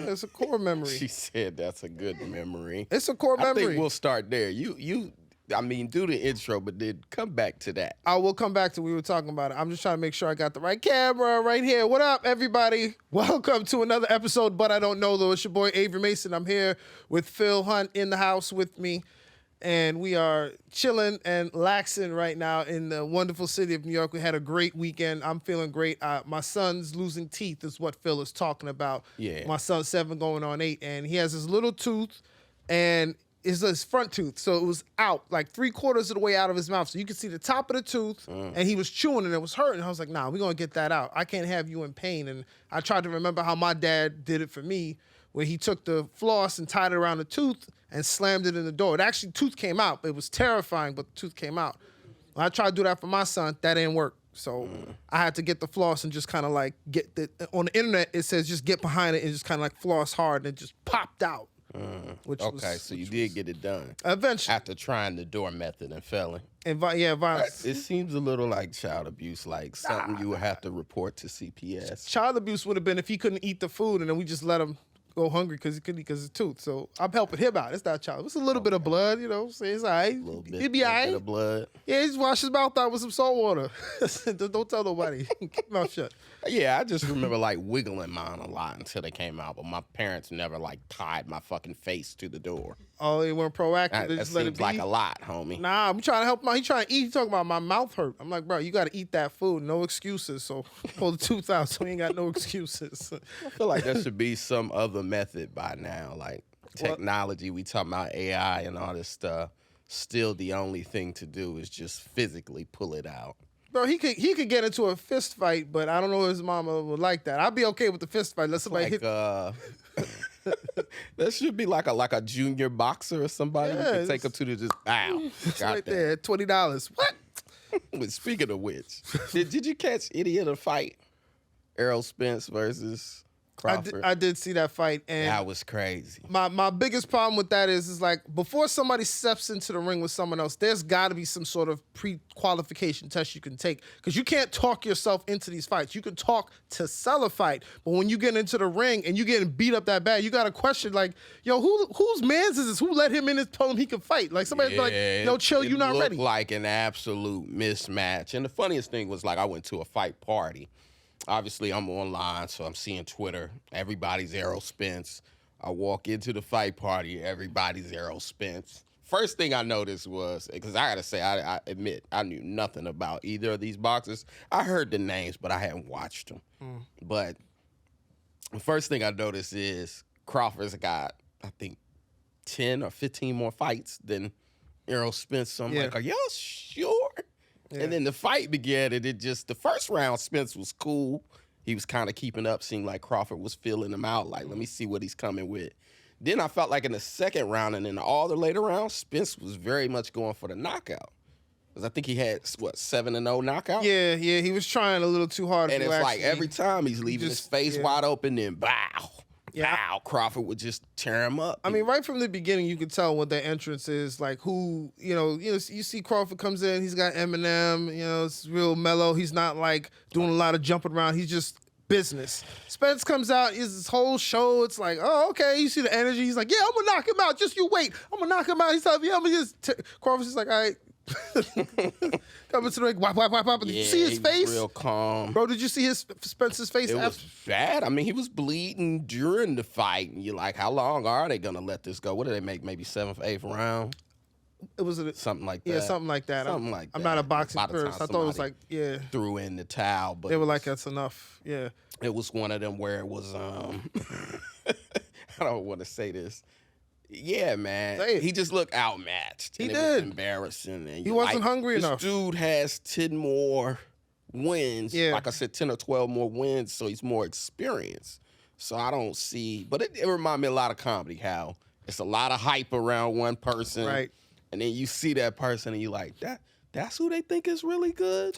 Yeah, it's a core memory. She said that's a good memory. It's a core memory. I think we'll start there. I mean, do the intro, but then come back to that. I will come back to we were talking about it. I'm just trying to make sure I got the right camera right here. What up, everybody? Welcome to another episode, But I Don't Know Though. It's your boy, Avery Mason. I'm here with Phil Hunt in the house with me. And we are chilling and laxing right now in the wonderful city of New York. We had a great weekend. I'm feeling great. My son's losing teeth is what Phil is talking about. Yeah. My son's 7 going on 8. And he has his little tooth and it's his front tooth. So it was out like 3/4 of the way out of his mouth. So you could see the top of the tooth and he was chewing and it was hurting. I was like, nah, we're going to get that out. I can't have you in pain. And I tried to remember how my dad did it for me, where he took the floss and tied it around the tooth and slammed it in the door. It actually, tooth came out. It was terrifying, but the tooth came out. When I tried to do that for my son, that didn't work. So I had to get the floss and just kind of like on the internet, it says just get behind it and just kind of like floss hard, and it just popped out. So you did get it done. Eventually. After trying the door method and failing. And violence. It seems a little like child abuse, like something you would have to report to CPS. Child abuse would have been if he couldn't eat the food and then we just let him go hungry because he couldn't eat because of his tooth. So I'm helping him out. It's not child. It's a little bit of blood, you know. So it's all right. A little bit, He'll be all right. bit of blood. Yeah, he just washed his mouth out with some salt water. Don't tell nobody. Keep your mouth shut. Yeah, I just remember like wiggling mine a lot until they came out, but my parents never like tied my fucking face to the door. Oh, they weren't proactive. They That just let it seems be. like a lot, homie. Nah, I'm trying to help him out. He trying to eat. He talking about my mouth hurt. I'm like, bro, you got to eat that food. No excuses. So pull the tooth out so he ain't got no excuses. I feel like there should be some other method by now, like technology. We talking about AI and all this stuff. Still, the only thing to do is just physically pull it out. Bro, he could get into a fist fight, but I don't know if his mama would like that. I'd be okay with the fist fight. Let somebody hit. That should be like a junior boxer or somebody. Yeah, We could take him to the just bow. It's Got right that. there, $20. What? But speaking of which, did you catch any of the fight? Errol Spence versus Crawford. I did see that fight, and that was crazy. My biggest problem with that is like before somebody steps into the ring with someone else, there's got to be some sort of pre-qualification test you can take, because you can't talk yourself into these fights. You can talk to sell a fight, but when you get into the ring and you getting beat up that bad, you got to question like, yo, whose man's is this? Who let him in and told him he could fight? Like somebody's like, no, chill, you're not ready. It looked like an absolute mismatch. And the funniest thing was like I went to a fight party. Obviously, I'm online, so I'm seeing Twitter. Everybody's Errol Spence. I walk into the fight party. Everybody's Errol Spence. First thing I noticed was, because I got to say, I admit, I knew nothing about either of these boxers. I heard the names, but I hadn't watched them. But the first thing I noticed is Crawford's got, I think, 10 or 15 more fights than Errol Spence. So I'm like, are y'all sure? Yeah. And then the fight began, and the first round, Spence was cool. He was kind of keeping up, seemed like Crawford was feeling him out, like, let me see what he's coming with. Then I felt like in the second round and in all the later rounds, Spence was very much going for the knockout. Because I think he had, 7-0 knockout? Yeah, he was trying a little too hard. And it's like every time he's leaving his face wide open, then bow. Yeah. Wow, Crawford would just tear him up. I mean, right from the beginning, you could tell what their entrance is. Like who, you see Crawford comes in, he's got Eminem, it's real mellow. He's not like doing a lot of jumping around. He's just business. Spence comes out, is this whole show. It's like, oh, okay. You see the energy. He's like, yeah, I'm gonna knock him out. Just you wait. I'm gonna knock him out. He's like, yeah, I'm gonna just. Crawford's just like, all right. Coming to the ring, whap. Did you see his face? Real calm. Bro, did you see Spence's face? It was bad. I mean, he was bleeding during the fight. And you're like, how long are they going to let this go? What did they make? Maybe 7th, 8th round? It was something like that. Yeah, something like that. I'm not a boxing person. I thought it was like, threw in the towel. But they were like, that's enough. Yeah. It was one of them where it was, I don't want to say this. Yeah, man. He just looked outmatched. He did. It was embarrassing. And he wasn't hungry enough. This dude has 10 more wins. Yeah. Like I said, 10 or 12 more wins, so he's more experienced. So I don't see... But it reminded me a lot of comedy, how it's a lot of hype around one person. Right. And then you see that person and you're like, that's who they think is really good?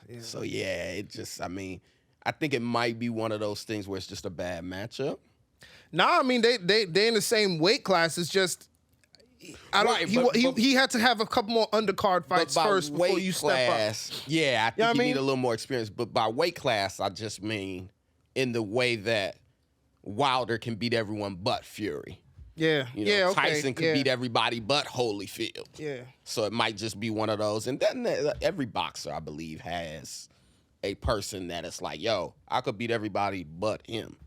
Yeah. So, yeah, it just... I mean, I think it might be one of those things where it's just a bad matchup. Nah, I mean they in the same weight class. It's just he had to have a couple more undercard fights first before you step up. Yeah, I think you need a little more experience. But by weight class, I just mean in the way that Wilder can beat everyone but Fury. Yeah, You know, yeah, okay. Tyson could beat everybody but Holyfield. Yeah. So it might just be one of those. And then every boxer, I believe, has a person that is like, yo, I could beat everybody but him.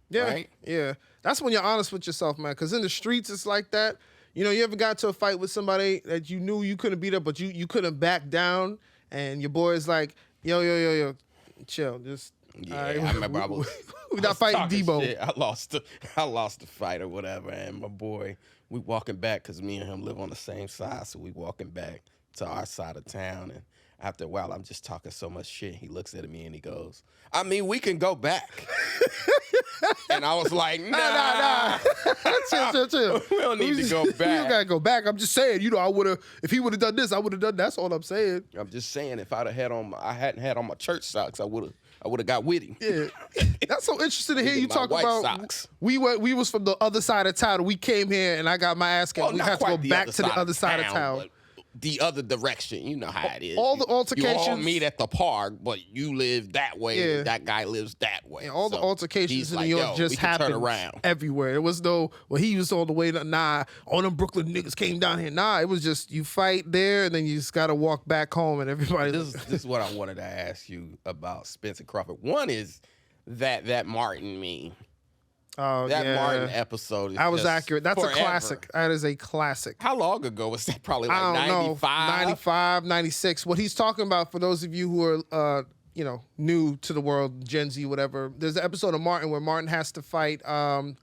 Yeah, right? Yeah. That's when you're honest with yourself, man. Because in the streets, it's like that. You know, you ever got to a fight with somebody that you knew you couldn't beat up, but you couldn't back down, and your boy's like, yo, chill, just. Yeah, right, I remember we're not fighting Debo. Shit. I lost the fight or whatever, and my boy, we walking back because me and him live on the same side, so we walking back to our side of town, and after a while, I'm just talking so much shit. He looks at me and he goes, I mean, we can go back. And I was like, nah. Chill. We don't need to go back. You don't gotta go back. I'm just saying, you know, I would have, if he would have done this, I would have done that. That's all I'm saying. I'm just saying, if I hadn't had on my church socks, I would have got with him. Yeah. That's so interesting to hear you talk white about. socks. We was from the other side of town. We came here and I got my ass kicked. Well, we not had to quite go back to the other side of town. but the other direction. You know how it is. All the altercations. You all meet at the park, but you live that way. Yeah. And that guy lives that way. And all the So altercations he's in like, New York yo, just we can happened turn around. everywhere. It was no, well, he was all the way to, all them Brooklyn niggas came down here. Nah, it was just you fight there and then you just got to walk back home and everybody. This is what I wanted to ask you about Spence and Crawford. One is that Martin meme. Oh, That yeah. Martin episode is That was just accurate. That's forever. a classic. That is a classic. How long ago was that? Probably like I don't 95? know, 95, 96. What he's talking about, for those of you who are, new to the world, Gen Z, whatever, there's an episode of Martin where Martin has to fight Thomas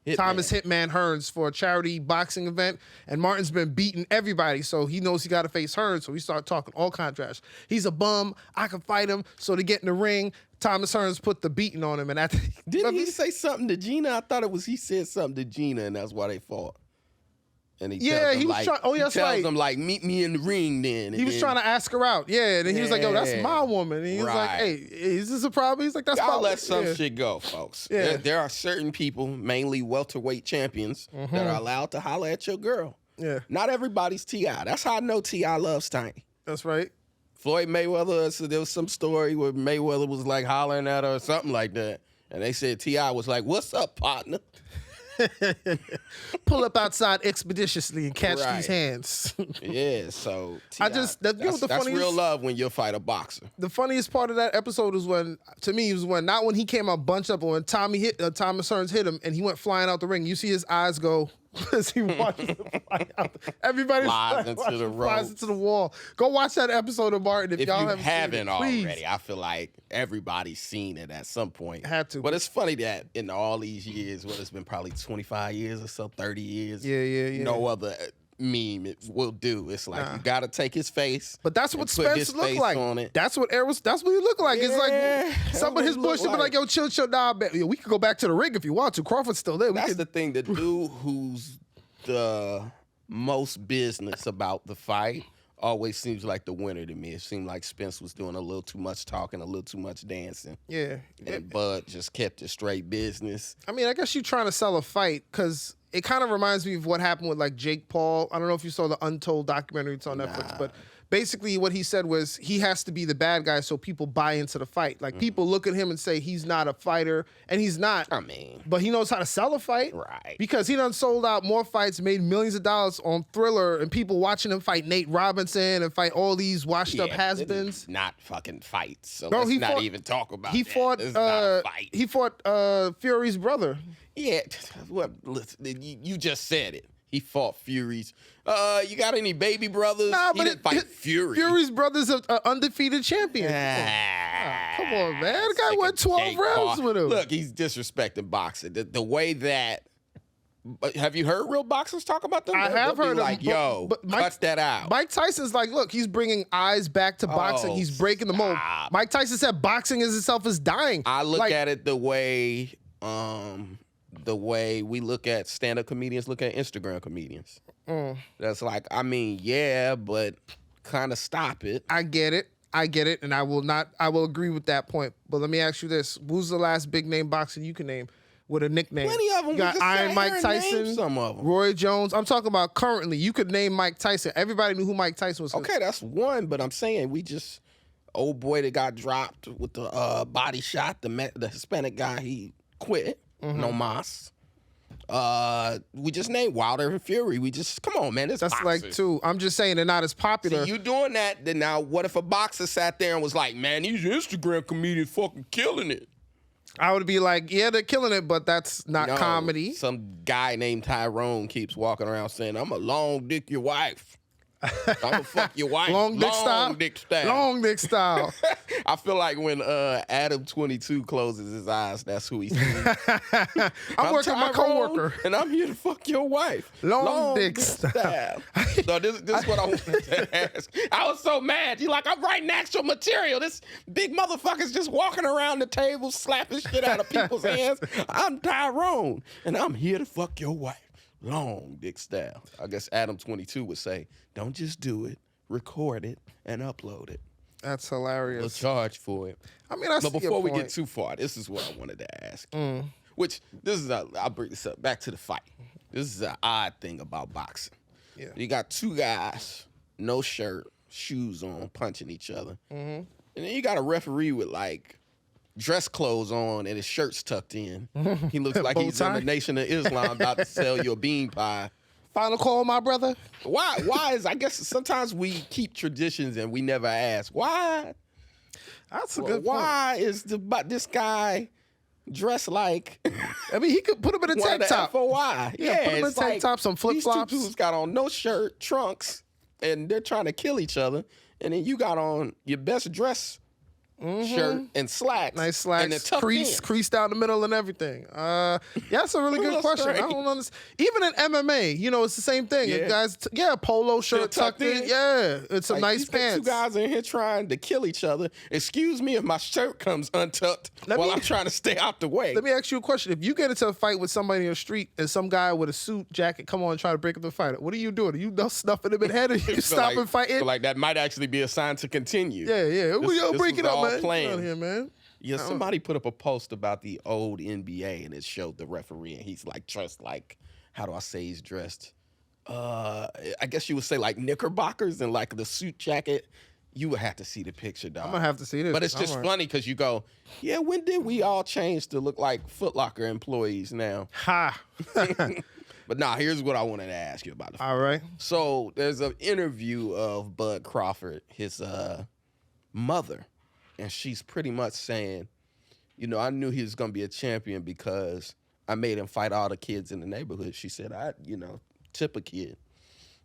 Hitman Hearns for a charity boxing event, and Martin's been beating everybody, so he knows he got to face Hearns, so he started talking all kind of trash. He's a bum. I can fight him. So to get in the ring, Thomas Hearns put the beating on him, and Didn't he say something to Gina? I thought he said something to Gina, and that's why they fought. And he tells him, was trying. Oh, yeah, that's right. He tells him, like, meet me in the ring then. He was trying to ask her out. Yeah, and then he was like, yo, that's my woman. And he was like, Right. hey, is this a problem? He's like, that's Y'all probably. let some shit go, folks. Yeah. There are certain people, mainly welterweight champions, that are allowed to holler at your girl. Yeah, Not everybody's T.I. That's how I know T.I. loves Tiny. that's right. Floyd Mayweather, so there was some story where Mayweather was like hollering at her or something like that. And they said T.I. was like, what's up, partner? Pull up outside expeditiously and catch Right. these hands. Yeah, so I T.I. just- you know what the that's funniest- real love when you fight a boxer. The funniest part of that episode was when not when he came out bunched up, but when Thomas Hearns hit him and he went flying out the ring. You see his eyes go as he watches him fly out. Everybody Flies into the flies ropes. into the wall. Go watch that episode of Martin If y'all you haven't haven't seen it, please. already, I feel like everybody's seen it at some point. Had to. But it's funny that in all these years, it's been probably 25 years or so, 30 years. Yeah. No other meme it will do. It's like you got to take his face. But that's what and put his Spence looked face like. on it. That's what he looked like. Yeah, It's like that's some what of his he bush looked would be like, yo, chill, nah, we could go back to the ring if you want to. Crawford's still there. That's the thing. The dude who's the most business about the fight always seems like the winner to me. It seemed like Spence was doing a little too much talking, a little too much dancing. Yeah. And Bud just kept it straight business. I mean, I guess you're trying to sell a fight because it kind of reminds me of what happened with like Jake Paul. I don't know if you saw the Untold documentary. It's on Netflix, but basically what he said was he has to be the bad guy so people buy into the fight. Like people look at him and say he's not a fighter, and he's not. I mean, But he knows how to sell a fight. Right. Because he done sold out more fights, made millions of dollars on Thriller, and people watching him fight Nate Robinson and fight all these washed up has-beens. Not fucking fights. So Bro, let's he not fought- even talk about He that. fought. It's not a fight. He fought Fury's brother. Yeah, well, listen, you just said it. He fought Fury's. You got any baby brothers? He didn't fight Fury. Fury's brother's an undefeated champion. Come on, man. The guy went 12 rounds with him. Look, he's disrespecting boxing. The way that. But have you heard real boxers talk about them? I have They'll be heard like, him, yo, but cut that out. Mike Tyson's like, look, he's bringing eyes back to boxing. Oh, He's breaking the mold. stop. Mike Tyson said boxing is itself is dying. I look Like, at it the way we look at stand-up comedians, look at Instagram comedians. That's like, I mean, yeah, but kind of stop it. I get it, and I will agree with that point. But let me ask you this: who's the last big name boxer you can name with a nickname? Plenty of them. You got We just Iron sat Mike here and named Tyson, some of them. Roy Jones. I'm talking about currently. You could name Mike Tyson. Everybody knew who Mike Tyson was. Okay, that's one, but I'm saying we just old boy that got dropped with the body shot, the Hispanic guy, he quit. no mas. We just named Wilder and Fury. We just come on, man. That's like boxers. 2. I'm just saying they're not as popular. See, you doing that? Then now, what if a boxer sat there and was like, "Man, these Instagram comedians fucking killing it." I would be like, yeah, they're killing it, but that's not comedy. Some guy named Tyrone keeps walking around saying, "I'm a long dick your wife. I'm gonna fuck your wife." Long dick style. Long dick style. I feel like when Adam 22 closes his eyes, that's who he's seeing. I'm working with my coworker, and I'm here to fuck your wife. Long dick style. So this is what I wanted to ask. I was so mad. You like, I'm writing actual material. This big motherfucker's just walking around the table, slapping shit out of people's hands. I'm Tyrone, and I'm here to fuck your wife. Long dick style. I guess Adam 22 would say, don't just do it, record it, and upload it. That's hilarious. We'll charge for it. I mean, but before we get too far, this is what I wanted to ask. Which, I'll bring this up, back to the fight. This is an odd thing about boxing. Yeah. You got 2 guys, no shirt, shoes on, punching each other. And then you got a referee with, like, dress clothes on and his shirt's tucked in. He looks like he's in the Nation of Islam about to sell you a bean pie. Final call, my brother. Why is, I guess sometimes we keep traditions and we never ask. Why? That's a good point. Why is this guy dressed like... I mean, he could put him in a tank top. FOI. Yeah, put him in a tank top, some flip-flops. These 2 dudes got on no shirt, trunks, and they're trying to kill each other. And then you got on your best dress shirt and slacks. Nice slacks. And creased down the middle and everything. Yeah, that's a really good question. I don't understand. Even in MMA, it's the same thing. Yeah. Guys, polo shirt tucked in. Yeah, it's some nice pants. 2 guys in here trying to kill each other. Excuse me if my shirt comes untucked while I'm trying to stay out the way. Let me ask you a question. If you get into a fight with somebody in the street and some guy with a suit jacket come on and try to break up the fight, what are you doing? Are you snuffing him in the head or you stopping fighting? Feel like that might actually be a sign to continue. Yeah. We'll break it up, man. Playing. Here, man. Yeah, somebody put up a post about the old NBA and it showed the referee and he's like dressed like, how do I say he's dressed? I guess you would say like knickerbockers and like the suit jacket. You would have to see the picture, dog. I'm gonna have to see this. But it's just funny because you go, yeah, when did we all change to look like Foot Locker employees now? Ha. But here's what I wanted to ask you about the fight. All right. So there's an interview of Bud Crawford, his mother. And she's pretty much saying, I knew he was going to be a champion because I made him fight all the kids in the neighborhood. She said, tip a kid.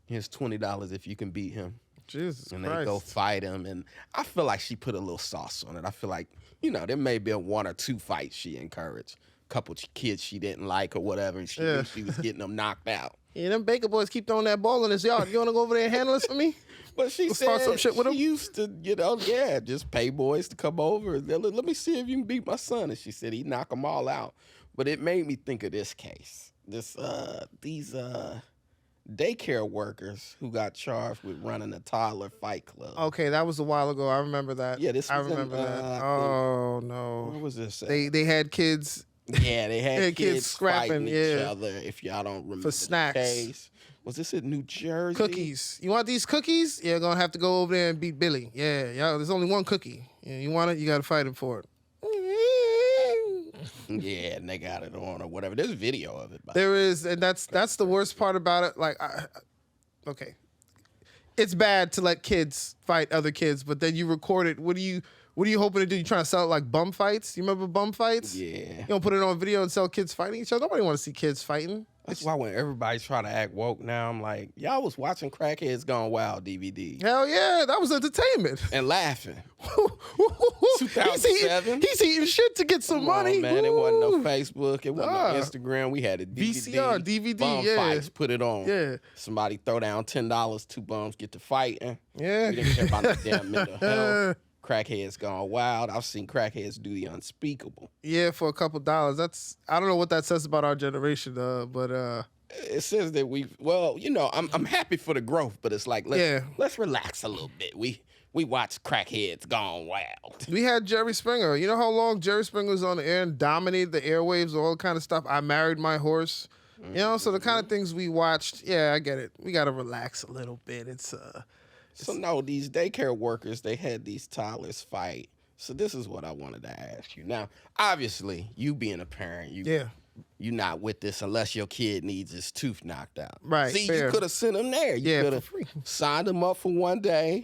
Here's $20 if you can beat him. Jesus and Christ. they go fight him. And I feel like she put a little sauce on it. I feel like, there may be 1 or 2 fights she encouraged. A couple kids she didn't like or whatever. And she knew she was getting them knocked out. Yeah, them Baker boys keep throwing that ball in his yard. You want to go over there and handle this for me? But she said start some shit with him? She used to, just pay boys to come over. Let me see if you can beat my son. And she said he'd knock them all out. But it made me think of this case. These daycare workers who got charged with running a toddler fight club. Okay, that was a while ago. I remember that. Yeah, I remember that. Oh, no. What was this? They had kids... Yeah, they had kids scrapping each other, if y'all don't remember for snacks. The case. Was this in New Jersey? Cookies. You want these cookies? Yeah, gonna have to go over there and beat Billy. Yeah, there's only 1 cookie. You want it? You gotta fight him for it. Yeah, and they got it on or whatever. There's a video of it. There is, and that's the worst part about it. Like, okay, it's bad to let kids fight other kids, but then you record it. What are you hoping to do? You trying to sell it like bum fights? You remember bum fights? Yeah. You don't put it on video and sell kids fighting each other? Nobody want to see kids fighting. That's why when everybody's trying to act woke now, I'm like, y'all was watching Crackheads Gone Wild DVD. Hell yeah, that was entertainment. And laughing. 2007. He's eating shit to get some money. Man, it wasn't no Facebook. It wasn't no Instagram. We had a DVD. VCR, bum fights, put it on. Yeah. Somebody throw down $10, 2 bums get to fighting. Yeah. We didn't care about no damn mental health. Crackheads Gone Wild. I've seen crackheads do the unspeakable. Yeah, for a couple dollars. I don't know what that says about our generation, but it says that I'm happy for the growth, but it's like let's relax a little bit. We watch Crackheads Gone Wild. We had Jerry Springer. You know how long Jerry Springer was on the air and dominated the airwaves, all kind of stuff. I Married My Horse. So the kind of things we watched. Yeah, I get it. We got to relax a little bit. So no, these daycare workers, they had these toddlers fight. So this is what I wanted to ask you. Now, obviously, you being a parent, you're not with this unless your kid needs his tooth knocked out. Right. See, fair. you could have sent him there. You could have signed him up for one day.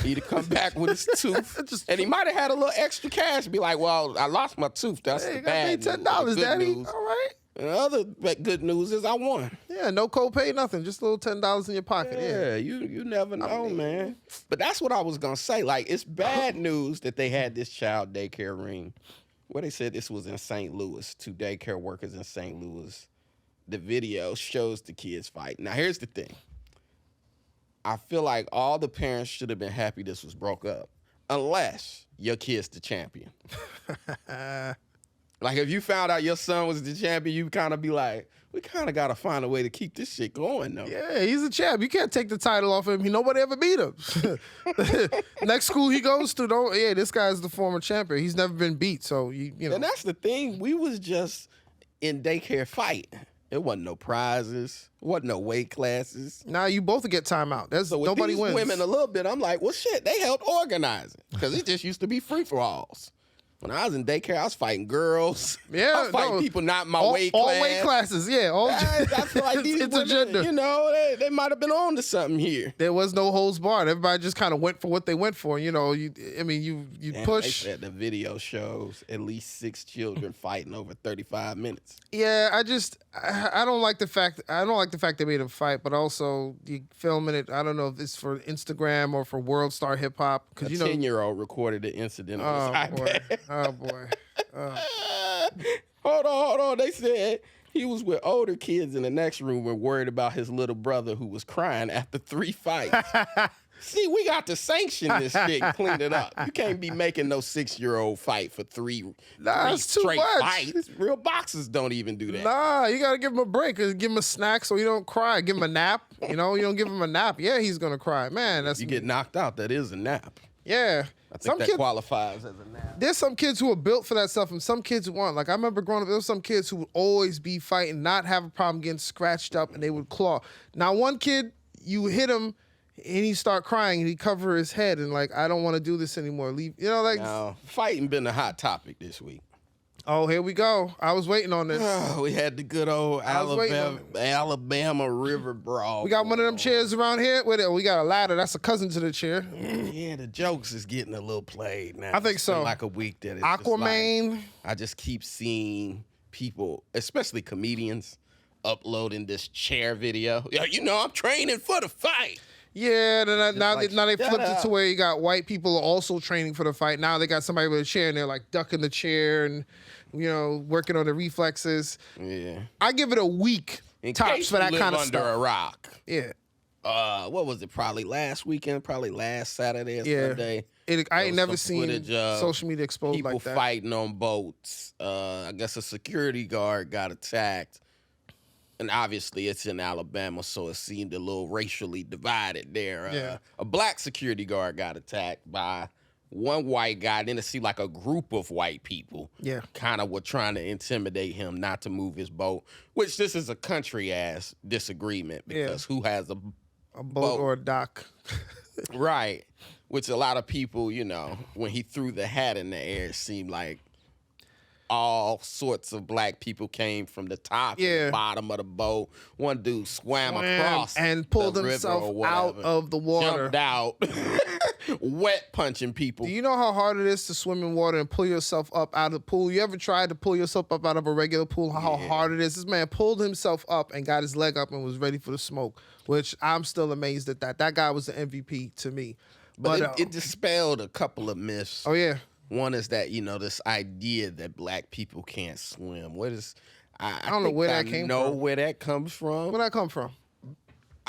He'd have come back with his tooth. And he might have had a little extra cash. Be like, well, I lost my tooth. That's the bad news. $10, Daddy. News. All right. And the other good news is I won. Yeah, no copay, nothing. Just a little $10 in your pocket. Yeah, you never know, man. But that's what I was going to say. Like, it's bad news that they had this child daycare ring. Where they said this was in St. Louis, 2 daycare workers in St. Louis. The video shows the kids fight. Now, here's the thing. I feel like all the parents should have been happy this was broke up, unless your kid's the champion. Like, if you found out your son was the champion, you kind of be like, we kind of got to find a way to keep this shit going, though. Yeah, he's a champ. You can't take the title off him. Nobody ever beat him. Next school he goes to, this guy's the former champion. He's never been beat, so, you know. And that's the thing. We was just in daycare fight. It wasn't no prizes. It wasn't no weight classes. Nah, you both get timeout. So with nobody these wins. women a little bit, I'm like, well, shit, they helped organize it. Because it just used to be free-for-alls. When I was in daycare, I was fighting girls. Yeah, I was fighting people not in my weight class. All weight classes, yeah. That's like these intergender. Women, you know, they might have been on to something here. There was no holds barred. Everybody just kind of went for what they went for. You know, you push. They said the video shows at least 6 children fighting over 35 minutes. Yeah, I don't like the fact they made them fight, but also you filming it. I don't know if it's for Instagram or for World Star Hip Hop because 10-year-old recorded the incident on his iPad. Oh boy. Hold on. They said he was with older kids in the next room and worried about his little brother who was crying after 3 fights. See, we got to sanction this shit and clean it up. You can't be making no 6-year-old fight for three straight fights. Real boxers don't even do that. Nah, you got to give him a break. Give him a snack so he don't cry. Give him a nap. You know, you don't give him a nap. Yeah, he's going to cry. Man, you get knocked out, that is a nap. Yeah. I think that qualifies as a nap. There's some kids who are built for that stuff and some kids who aren't. Like, I remember growing up, there was some kids who would always be fighting, not have a problem getting scratched up, and they would claw. Now, one kid, you hit him, and he start crying, and he cover his head, and like, I don't want to do this anymore. Leave, you know, like. Now, fighting been a hot topic this week. Oh, here we go. I was waiting on this. We had the good old Alabama River Brawl. We got one of them chairs around here. We got a ladder. That's a cousin to the chair. Yeah, the jokes is getting a little played now. I think so. Like a week that it's Aquaman. Like, I just keep seeing people, especially comedians, uploading this chair video. Yeah, you know, I'm training for the fight. Yeah, now they flipped it to where you got white people also training for the fight. Now they got somebody with a chair and they're like ducking the chair and, you know, working on the reflexes. Yeah. I give it a week tops for that kind of stuff. Under a rock. Yeah. What was it? Probably last weekend, probably last Saturday or Sunday. I ain't never seen social media exposed like that. People fighting on boats. I guess a security guard got attacked. And obviously it's in Alabama, so it seemed a little racially divided there. A black security guard got attacked by one white guy. Then it seemed like a group of white people kind of were trying to intimidate him not to move his boat, which this is a country-ass disagreement because who has a boat or a dock? Right. Which a lot of people, you know, when he threw the hat in the air, it seemed like all sorts of black people came from the top and the bottom of the boat. One dude swam across and pulled himself out of the water. Jumped out, wet punching people. Do you know how hard it is to swim in water and pull yourself up out of the pool? You ever tried to pull yourself up out of a regular pool? How hard it is? This man pulled himself up and got his leg up and was ready for the smoke, which I'm still amazed at that. That guy was the MVP to me. But it dispelled a couple of myths. Oh, yeah. One is that, you know, this idea that black people can't swim. What is... I don't know where that came from. I know where that comes from. Where'd that come from?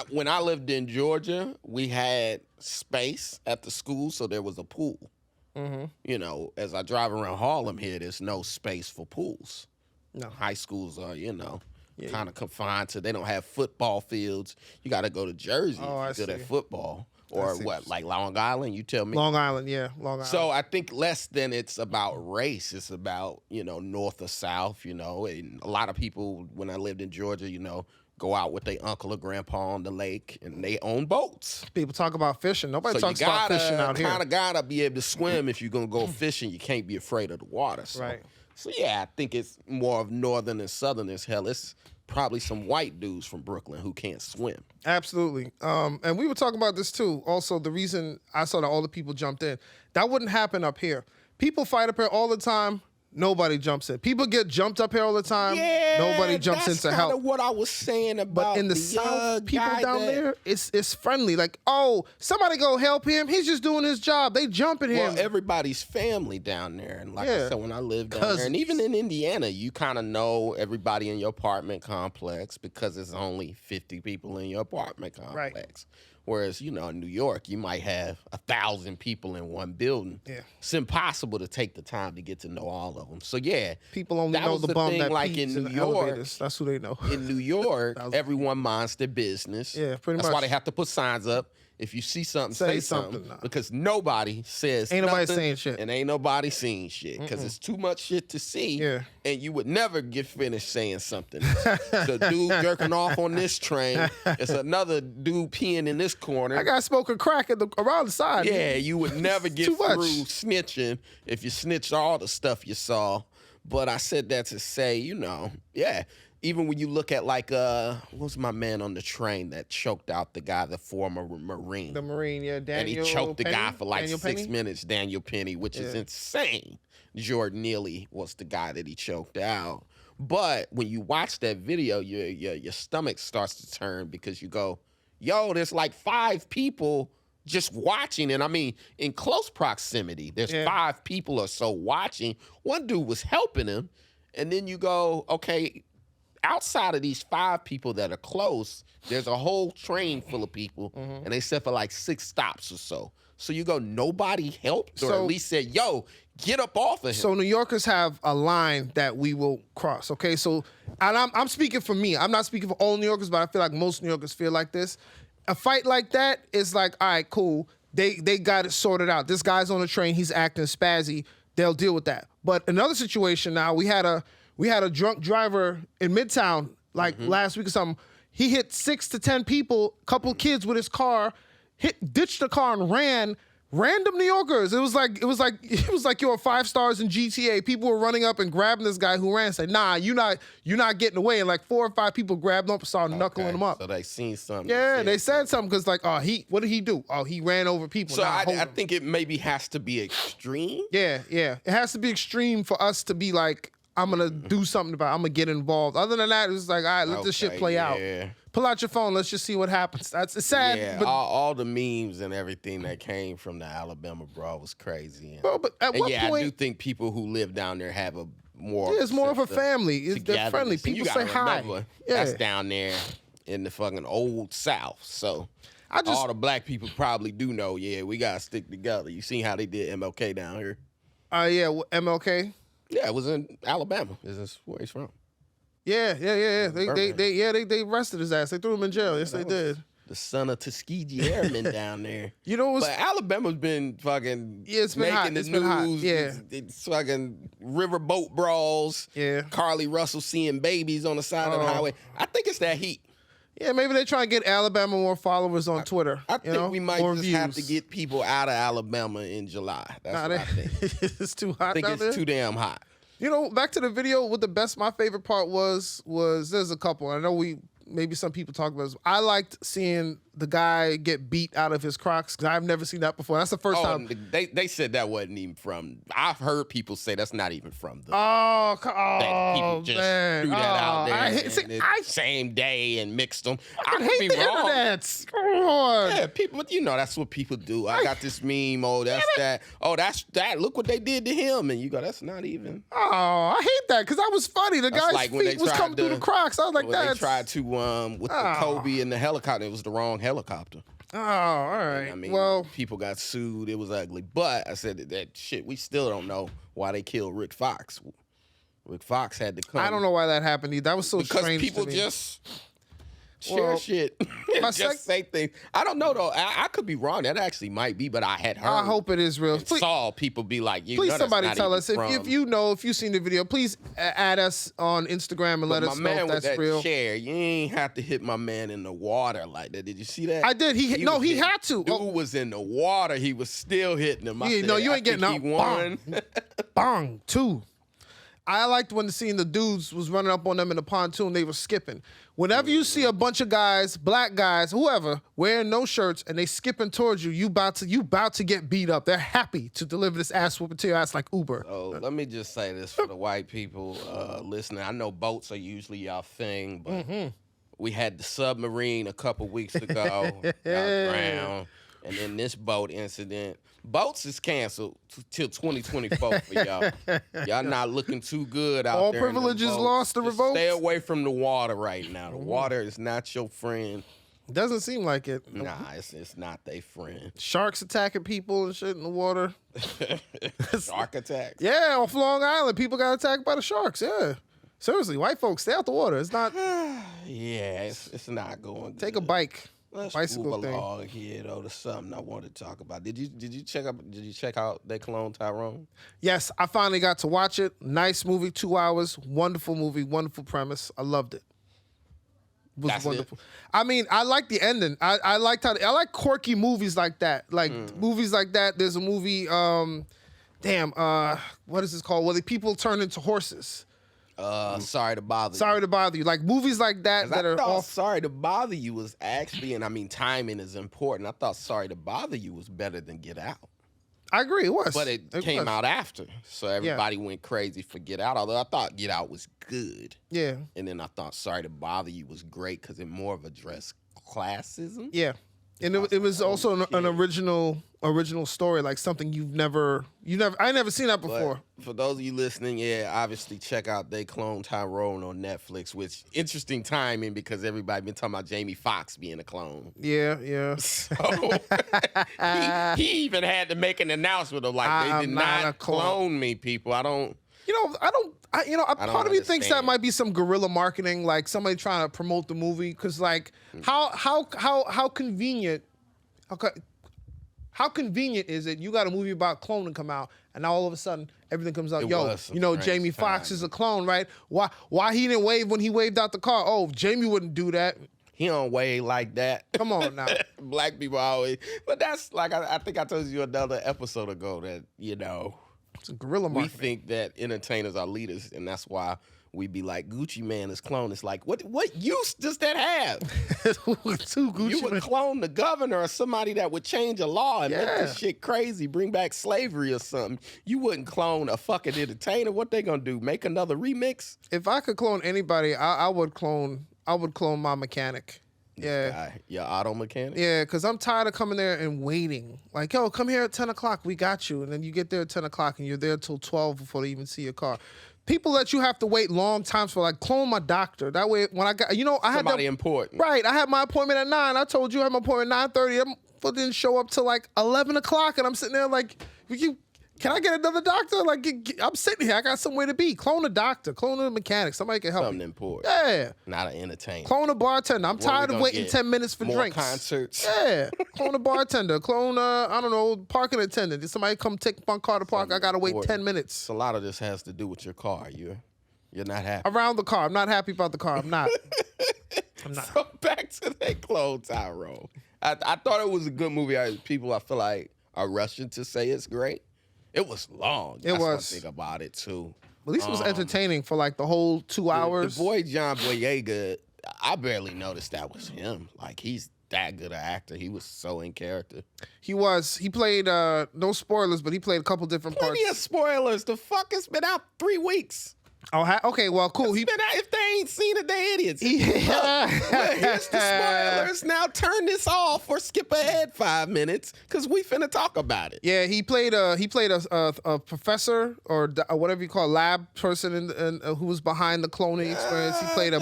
When I lived in Georgia, we had space at the school, so there was a pool. Mm-hmm. You know, as I drive around Harlem here, there's no space for pools. No. High schools are, you know, kind of confined to... They don't have football fields. You got to go to Jersey if you're good at football. Or what, like Long Island? You tell me. Long Island, yeah, Long Island. So I think less than it's about race. It's about, you know, north or south, you know. And a lot of people, when I lived in Georgia, you know, go out with their uncle or grandpa on the lake, and they own boats. People talk about fishing. Nobody talks about fishing out here. You kind of got to be able to swim if you're going to go fishing. You can't be afraid of the water. So right. So yeah, I think it's more of northern and southern as hell. It's probably some white dudes from Brooklyn who can't swim. Absolutely. And we were talking about this too. Also, the reason I saw that all the people jumped in, that wouldn't happen up here. People fight up here all the time. Nobody jumps in. People get jumped up here all the time. Yeah, nobody jumps in to help. That's kind of what I was saying about. But in the South, people down there, it's friendly. Like, oh, somebody go help him. He's just doing his job. They jumping him. Well, everybody's family down there, and like I said, when I lived down there, and even in Indiana, you kind of know everybody in your apartment complex because there's only 50 people in your apartment complex. Right. Whereas, in New York, you might have 1,000 people in one building. Yeah. It's impossible to take the time to get to know all of them. So, yeah. People only know the bum that like pees in New the York. Elevators. That's who they know. In New York, everyone minds their business. Yeah, pretty much. That's why they have to put signs up. If you see something, say something. Nah. Because nobody says Ain't nobody nothing, saying shit. and ain't nobody seeing shit. Because it's too much shit to see. Yeah. And you would never get finished saying something. The dude jerking off on this train. It's another dude peeing in this corner. I got smoking crack around the side. Yeah, you would never get Too much. through snitching if you snitched all the stuff you saw. But I said that to say, yeah. Even when you look at what was my man on the train that choked out the guy, the former Marine? The Marine, yeah, Daniel. And he choked the guy for like Daniel 6 Penny? minutes, Daniel Penny, which is insane. Jordan Neely was the guy that he choked out. But when you watch that video, your stomach starts to turn because you go, yo, there's like 5 people just watching. And I mean, in close proximity, there's 5 people or so watching. One dude was helping him. And then you go, okay, outside of these 5 people that are close, there's a whole train full of people, and they said for like 6 stops or so. So you go, nobody helped, or at least said, yo, get up off of him. So New Yorkers have a line that we will cross, okay? So, and I'm speaking for me. I'm not speaking for all New Yorkers, but I feel like most New Yorkers feel like this. A fight like that is like, all right, cool. They got it sorted out. This guy's on the train. He's acting spazzy. They'll deal with that. But another situation now, we had a drunk driver in Midtown like last week or something. He hit 6 to 10 people, couple kids with his car, ditched the car and ran. Random New Yorkers. It was like your 5 stars in GTA. People were running up and grabbing this guy who ran and said, nah, you're not getting away. And like 4 or 5 people grabbed him up and started knuckling him up. So they seen something. Yeah, they said something because like, what did he do? Oh, he ran over people. So I think it maybe has to be extreme. Yeah. It has to be extreme for us to be like, I'm going to do something about it. I'm going to get involved. Other than that, it's like, all right, let this shit play out. Pull out your phone. Let's just see what happens. It's sad. Yeah, but all the memes and everything that came from the Alabama brawl was crazy. Well, but at what point, I do think people who live down there have a more. Yeah, it's more of a family. They're friendly. People say hi. That's down there in the fucking old South. So all the black people probably do know. Yeah, we gotta stick together. You seen how they did MLK down here? MLK. Yeah, it was in Alabama. This is where he's from. Yeah. They arrested his ass. They threw him in jail. Yes, they did. The son of Tuskegee Airmen down there. But Alabama's been fucking it's been making hot. the It's news. been hot. Yeah. It's fucking riverboat brawls. Yeah. Carly Russell seeing babies on the side of the highway. I think it's that heat. Yeah, maybe they're trying to get Alabama more followers on Twitter. I think we might just views. have to get people out of Alabama in July. That's what I think. It's too hot. I think it's too damn hot. Back to the video. My favorite part was there's a couple. I know maybe some people talk about this. I liked seeing the guy get beat out of his Crocs because I've never seen that before. That's the first time. They said that wasn't even from. I've heard people say that's not even from the. That people just threw that out there same day and mixed them. I could hate be the wrong. internet. Come on. Yeah, people. That's what people do. I got this meme. Oh, that's that. Oh, that's that. Look what they did to him. And you go, that's not even. Oh, I hate that because that was funny. The guy's feet was coming through the Crocs. I was like, they tried to with the Kobe and the helicopter. It was the wrong helicopter. Oh, all right. People got sued. It was ugly. But I said that shit, we still don't know why they killed Rick Fox. Rick Fox had to come. I don't know why that happened either. That was so strange because people to me. just share shit. Just say things. I don't know, though. I could be wrong. That actually might be, but I had heard. I hope it is real. Saw people be like, please somebody tell us. If you've seen the video, please add us on Instagram and let us know if that's real. Share, you ain't have to hit my man in the water like that. Did you see that? I did. He had to. Dude was in the water. He was still hitting him. You ain't getting up. He won. Bang, 2. I liked when the dudes was running up on them in the pontoon. They were skipping. Whenever you see a bunch of guys, black guys, whoever, wearing no shirts and they skipping towards you, you about to get beat up. They're happy to deliver this ass whooping to your ass like Uber. So let me just say this for the white people listening. I know boats are usually y'all thing, but we had the submarine a couple weeks ago, got drowned, and then this boat incident. Boats is canceled till 2024 for y'all. Y'all not looking too good out All there. All privileges lost to revolt. Stay away from the water right now. The water is not your friend. Doesn't seem like it. Nah, it's not they friend. Sharks attacking people and shit in the water. Shark attacks? Yeah, off Long Island, people got attacked by the sharks. Yeah. Seriously, white folks, stay out the water. It's not. Yeah, it's not going good. Take a bike. Let's bicycle move thing. along here though to something I want to talk about. Did you check out They Clone Tyrone? Yes, I finally got to watch it. Nice movie, 2 hours. Wonderful movie, wonderful premise. I loved it. It was wonderful. I mean, I like the ending. I liked how I like quirky movies like that. Like movies like that. There's a movie. What is this called? Where the people turn into horses. Sorry to bother you. Sorry to bother you. Like movies like that that are off. Sorry to bother you was actually, and I mean timing is important. I thought Sorry to Bother You was better than Get Out. I agree, it was. But it came out after. So everybody went crazy for Get Out. Although I thought Get Out was good. Yeah. And then I thought Sorry to Bother You was great because it more of addressed classism. Yeah. And it was also an original story, like something I never seen that before. But for those of you listening, obviously check out They Clone Tyrone on Netflix, which interesting timing because everybody been talking about Jamie Foxx being a clone. Yeah. So he even had to make an announcement of like, they did not clone me, people. Part of me thinks that might be some guerrilla marketing, like somebody trying to promote the movie. Because like, how convenient, how convenient is it? You got a movie about cloning come out, and now all of a sudden everything comes out. Jamie Foxx is a clone, right? Why he didn't wave when he waved out the car? Oh, Jamie wouldn't do that. He don't wave like that. Come on now. Black people always, but that's like I think I told you another episode ago that it's a guerrilla marketing. We think that entertainers are leaders, and that's why we be like, Gucci Man is clone. It's like, what use does that have? You would clone the governor or somebody that would change a law and make this shit crazy, bring back slavery or something. You wouldn't clone a fucking entertainer. What they gonna do? Make another remix? If I could clone anybody, I would clone my mechanic. Your auto mechanic? Yeah, because I'm tired of coming there and waiting. Like, yo, come here at 10 o'clock. We got you. And then you get there at 10 o'clock and you're there till 12 before they even see your car. People that you have to wait long times for, like, clone my doctor. That way, when I got, I had somebody important. Right. I had my appointment at 9. I told you I had my appointment at 9:30. I didn't show up till like 11 o'clock. And I'm sitting there like, can I get another doctor? Like, I'm sitting here. I got somewhere to be. Clone a doctor. Clone a mechanic. Somebody can help Something me. important. Yeah. Not an entertainer. Clone a bartender. I'm tired of waiting 10 minutes for more drinks. Concerts. Yeah. Clone a bartender. Clone parking attendant. Did somebody come take my car to park? I got to wait 10 minutes. So a lot of this has to do with your car. You're not happy. Around the car. I'm not happy about the car. I'm not. So back to They Clone Tyrone. I thought it was a good movie. I feel like are rushing to say it's great. It was long. That's one thing about it too. At least it was entertaining for like the whole 2 hours. The boy John Boyega, I barely noticed that was him. Like he's that good an actor. He was so in character. He was. He played no spoilers, but he played a couple different parts. Plenty of spoilers. The fuck has been out 3 weeks. Oh, okay. Well, cool. Been out, if they ain't seen it, they idiots. Yeah. Here's the spoilers. Now turn this off or skip ahead 5 minutes because we finna talk about it. Yeah, he played a professor or whatever you call lab person who was behind the cloning experience. He played a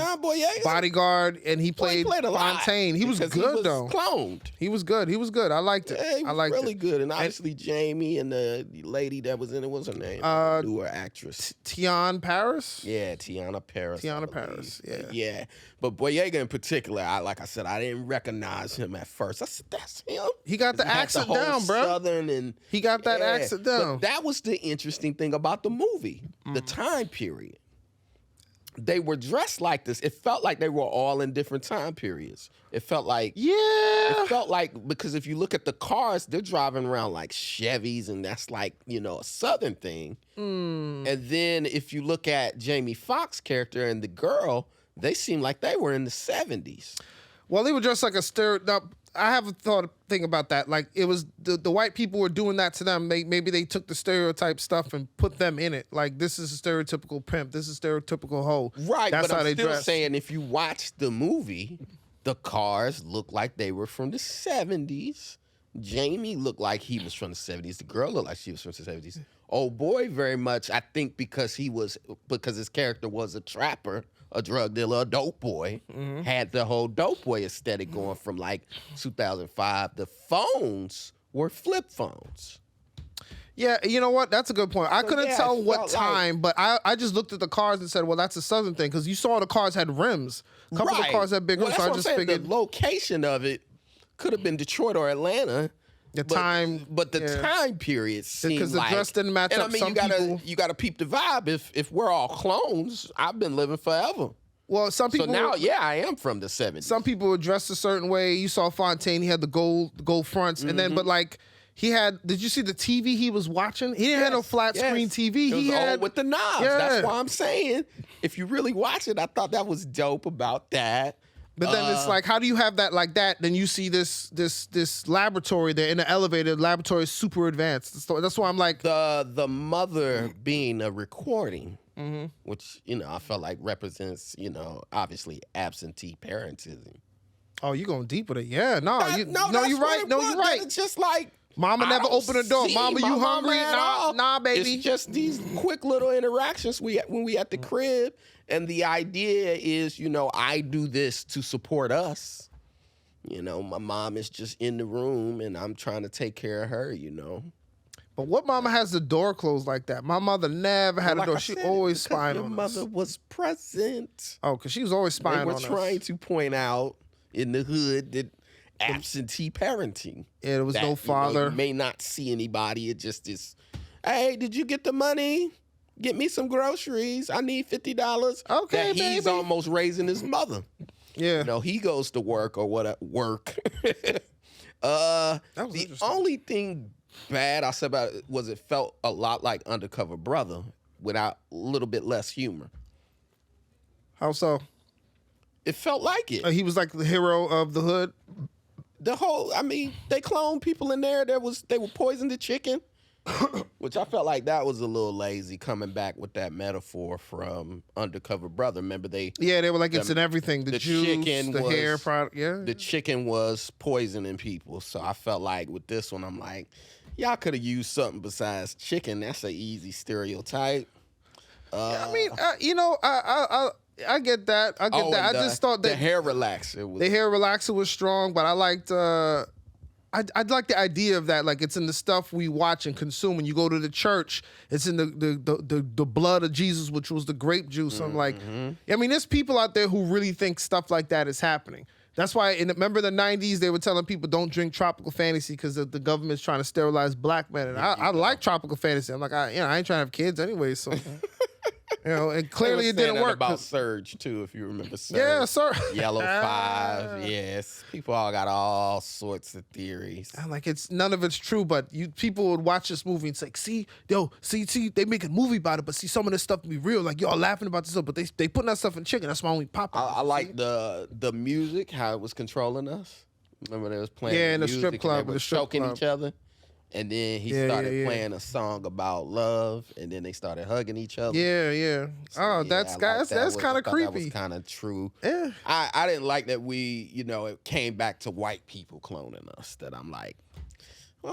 bodyguard and he played Fontaine. He was good though. Cloned. He was good. I liked it. Yeah, he was really good. And obviously Jamie and the lady that was in it, what's her name? Newer actress. Tian Paris. Yeah, Tiana Paris. Tiana Paris, Yeah. But Boyega in particular, like I said, I didn't recognize him at first. I said, that's him. He got the accent down, bro. Southern and he got that accent down. But that was the interesting thing about the movie, the time period. they were dressed like this. It felt like they were all in different time periods. It felt like Yeah. It felt like, because if you look at the cars, they're driving around like Chevys, and that's like, a Southern thing. And then if you look at Jamie Foxx's character and the girl, they seem like they were in the 70s. Well, they were dressed like a stereotype. I have a thing about that. Like, it was the white people were doing that to them. Maybe they took the stereotype stuff and put them in it. Like, this is a stereotypical pimp. This is a stereotypical hoe. Right, That's but how I'm they still dress. saying, if you watch the movie, the cars look like they were from the 70s. Jamie looked like he was from the 70s. The girl looked like she was from the 70s. Old boy, very much, I think because his character was a trapper, a drug dealer, a dope boy, had the whole dope boy aesthetic going from like 2005. The phones were flip phones. Yeah, you know what? That's a good point. I couldn't tell what time, but I just looked at the cars and said, well, that's a Southern thing, because you saw the cars had rims. A couple of the cars had big rims, so I just figured the location of it could have been Detroit or Atlanta. But the time period seemed because the dress didn't match up. I mean, Some you gotta peep the vibe. If we're all clones, I've been living forever. Well, some people. So now, I am from the 70s. Some people were dressed a certain way. You saw Fontaine; he had the gold fronts, and then, but like. He had. Did you see the TV he was watching? He didn't have no flat screen TV. It was he had with the knobs. Yeah. That's why I'm saying, if you really watch it, I thought that was dope about that. But then it's like, how do you have that like that? Then you see this laboratory there in the elevator. The laboratory is super advanced. So that's why I'm like the mother being a recording, which I felt like represents obviously absentee parentism. Oh, you going deep with it? Yeah, you're right. No, you're right. It's just like. Mama never opened the door. Mama, you hungry? Nah, baby. It's just these quick little interactions when we at the crib, and the idea is, I do this to support us. My mom is just in the room, and I'm trying to take care of her. But what mama has the door closed like that? My mother never had a door. She always spying on us. Your mother was present. Oh, because she was always spying on us. They were trying to point out in the hood that absentee parenting. Yeah, there was no father. You may not see anybody. It just is, hey, did you get the money? Get me some groceries. I need $50. Okay, that he's baby. almost raising his mother. Yeah. He goes to work or what? Work. That was the interesting. only thing bad I said about it was it felt a lot like Undercover Brother without a little bit less humor. How so? It felt like it. He was like the hero of the hood. The whole, they cloned people in there. They were poisoned the chicken, which I felt like that was a little lazy, coming back with that metaphor from Undercover Brother. Remember they were like, it's in everything. The juice, chicken the hair product. Yeah. The chicken was poisoning people. So I felt like with this one, I'm like, y'all could have used something besides chicken. That's an easy stereotype. I get that. I just thought that the hair relaxer was the hair relaxer was strong, but I liked. I'd like the idea of that. Like, it's in the stuff we watch and consume. When you go to the church, it's in the blood of Jesus, which was the grape juice. I'm like, there's people out there who really think stuff like that is happening. That's why, remember the 90s, they were telling people don't drink tropical fantasy because the government's trying to sterilize black men. And I like tropical fantasy. I'm like, I ain't trying to have kids anyway, so. And clearly it didn't work. About Surge too, if you remember Surge. Yeah, sir. Yellow 5, yes. People all got all sorts of theories. I'm like, none of it's true, but people would watch this movie and say, see, they make a movie about it, but see, some of this stuff be real. Like, y'all laughing about this stuff, but they putting that stuff in chicken. That's why we pop. I like the music, how it was controlling us. Remember they was playing in the music strip club, and they were choking each other. And then he started playing a song about love, and then they started hugging each other. Yeah. So, that's kind of creepy. That was kind of true. Yeah. I didn't like that it came back to white people cloning us. That I'm like,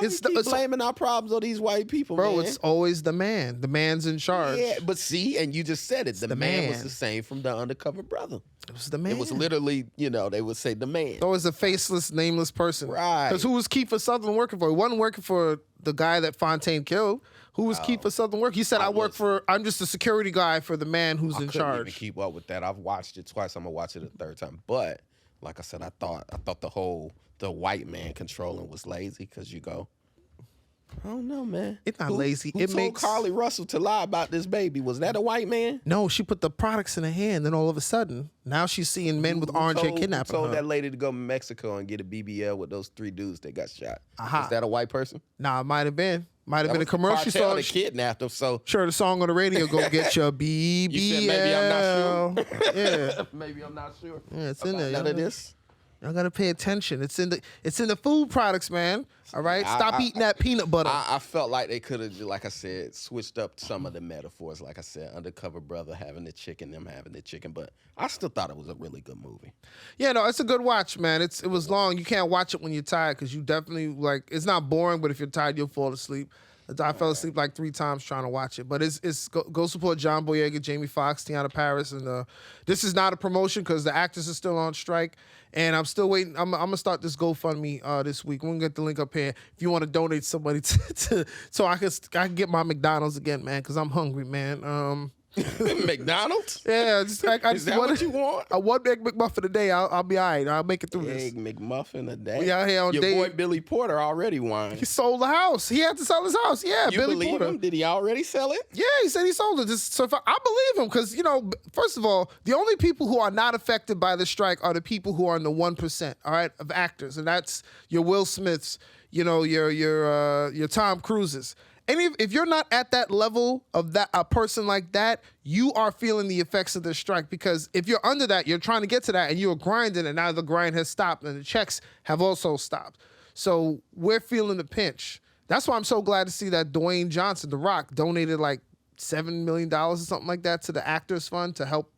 it's blaming our problems on these white people, bro. Man. It's always the man. The man's in charge. Yeah, but see, and you just said it. The man was the same from the Undercover Brother. It was the man. It was literally, they would say the man. Always a faceless, nameless person. Right. Because who was Kiefer Sutherland working for? He wasn't working for the guy that Fontaine killed. Who was Kiefer Sutherland working? He said, I'm just a security guy for the man who's in charge. I couldn't even keep up with that. I've watched it twice. I'm going to watch it a third time. But, like I said, I thought the white man controlling was lazy because you go, I don't know, man. It's not lazy. Who told Carly Russell to lie about this baby? Was that a white man? No, she put the products in her hand, then all of a sudden, now she's seeing men with orange hair kidnapping Who told her. that lady to go to Mexico and get a BBL with those 3 dudes that got shot? Aha. Was that a white person? Nah, it might have been. Might have That been a was the commercial cartel song. that kidnapped him. So Sure, the song on the radio, go get your BBL. you said maybe I'm not sure. Yeah. Maybe I'm not sure. Yeah, it's in there. None of this. Y'all gotta pay attention. It's in the food products, man. All right, stop eating that peanut butter. I felt like they could have, like I said, switched up some of the metaphors. Like I said, undercover brother having the chicken, them having the chicken. But I still thought it was a really good movie. Yeah, no, it's a good watch, man. It was long. You can't watch it when you're tired because you definitely it's not boring. But if you're tired, you'll fall asleep. I fell asleep like 3 times trying to watch it. But it's go support John Boyega, Jamie Foxx, Tiana Paris, and this is not a promotion because the actors are still on strike. And I'm still waiting. I'm gonna start this GoFundMe this week. We're gonna get the link up here if you want to donate somebody so I can get my McDonald's again, man, because I'm hungry, man. McDonald's? Yeah, Is that what you want? A 1 Egg McMuffin a day. I'll be all right. I'll make it through this. Egg McMuffin a day. We out here on Your day. boy Billy Porter already won. He sold the house. He had to sell his house. Yeah, You Billy believe Porter. him? Did he already sell it? Yeah, he said he sold it. So if I believe him because, first of all, the only people who are not affected by the strike are the people who are in the 1%, all right, of actors. And that's your Will Smiths, your Tom Cruises. And if you're not at that level of a person like that, you are feeling the effects of the strike because if you're under that, you're trying to get to that and you're grinding and now the grind has stopped and the checks have also stopped. So we're feeling the pinch. That's why I'm so glad to see that Dwayne Johnson, The Rock, donated like $7 million or something like that to the Actors Fund to help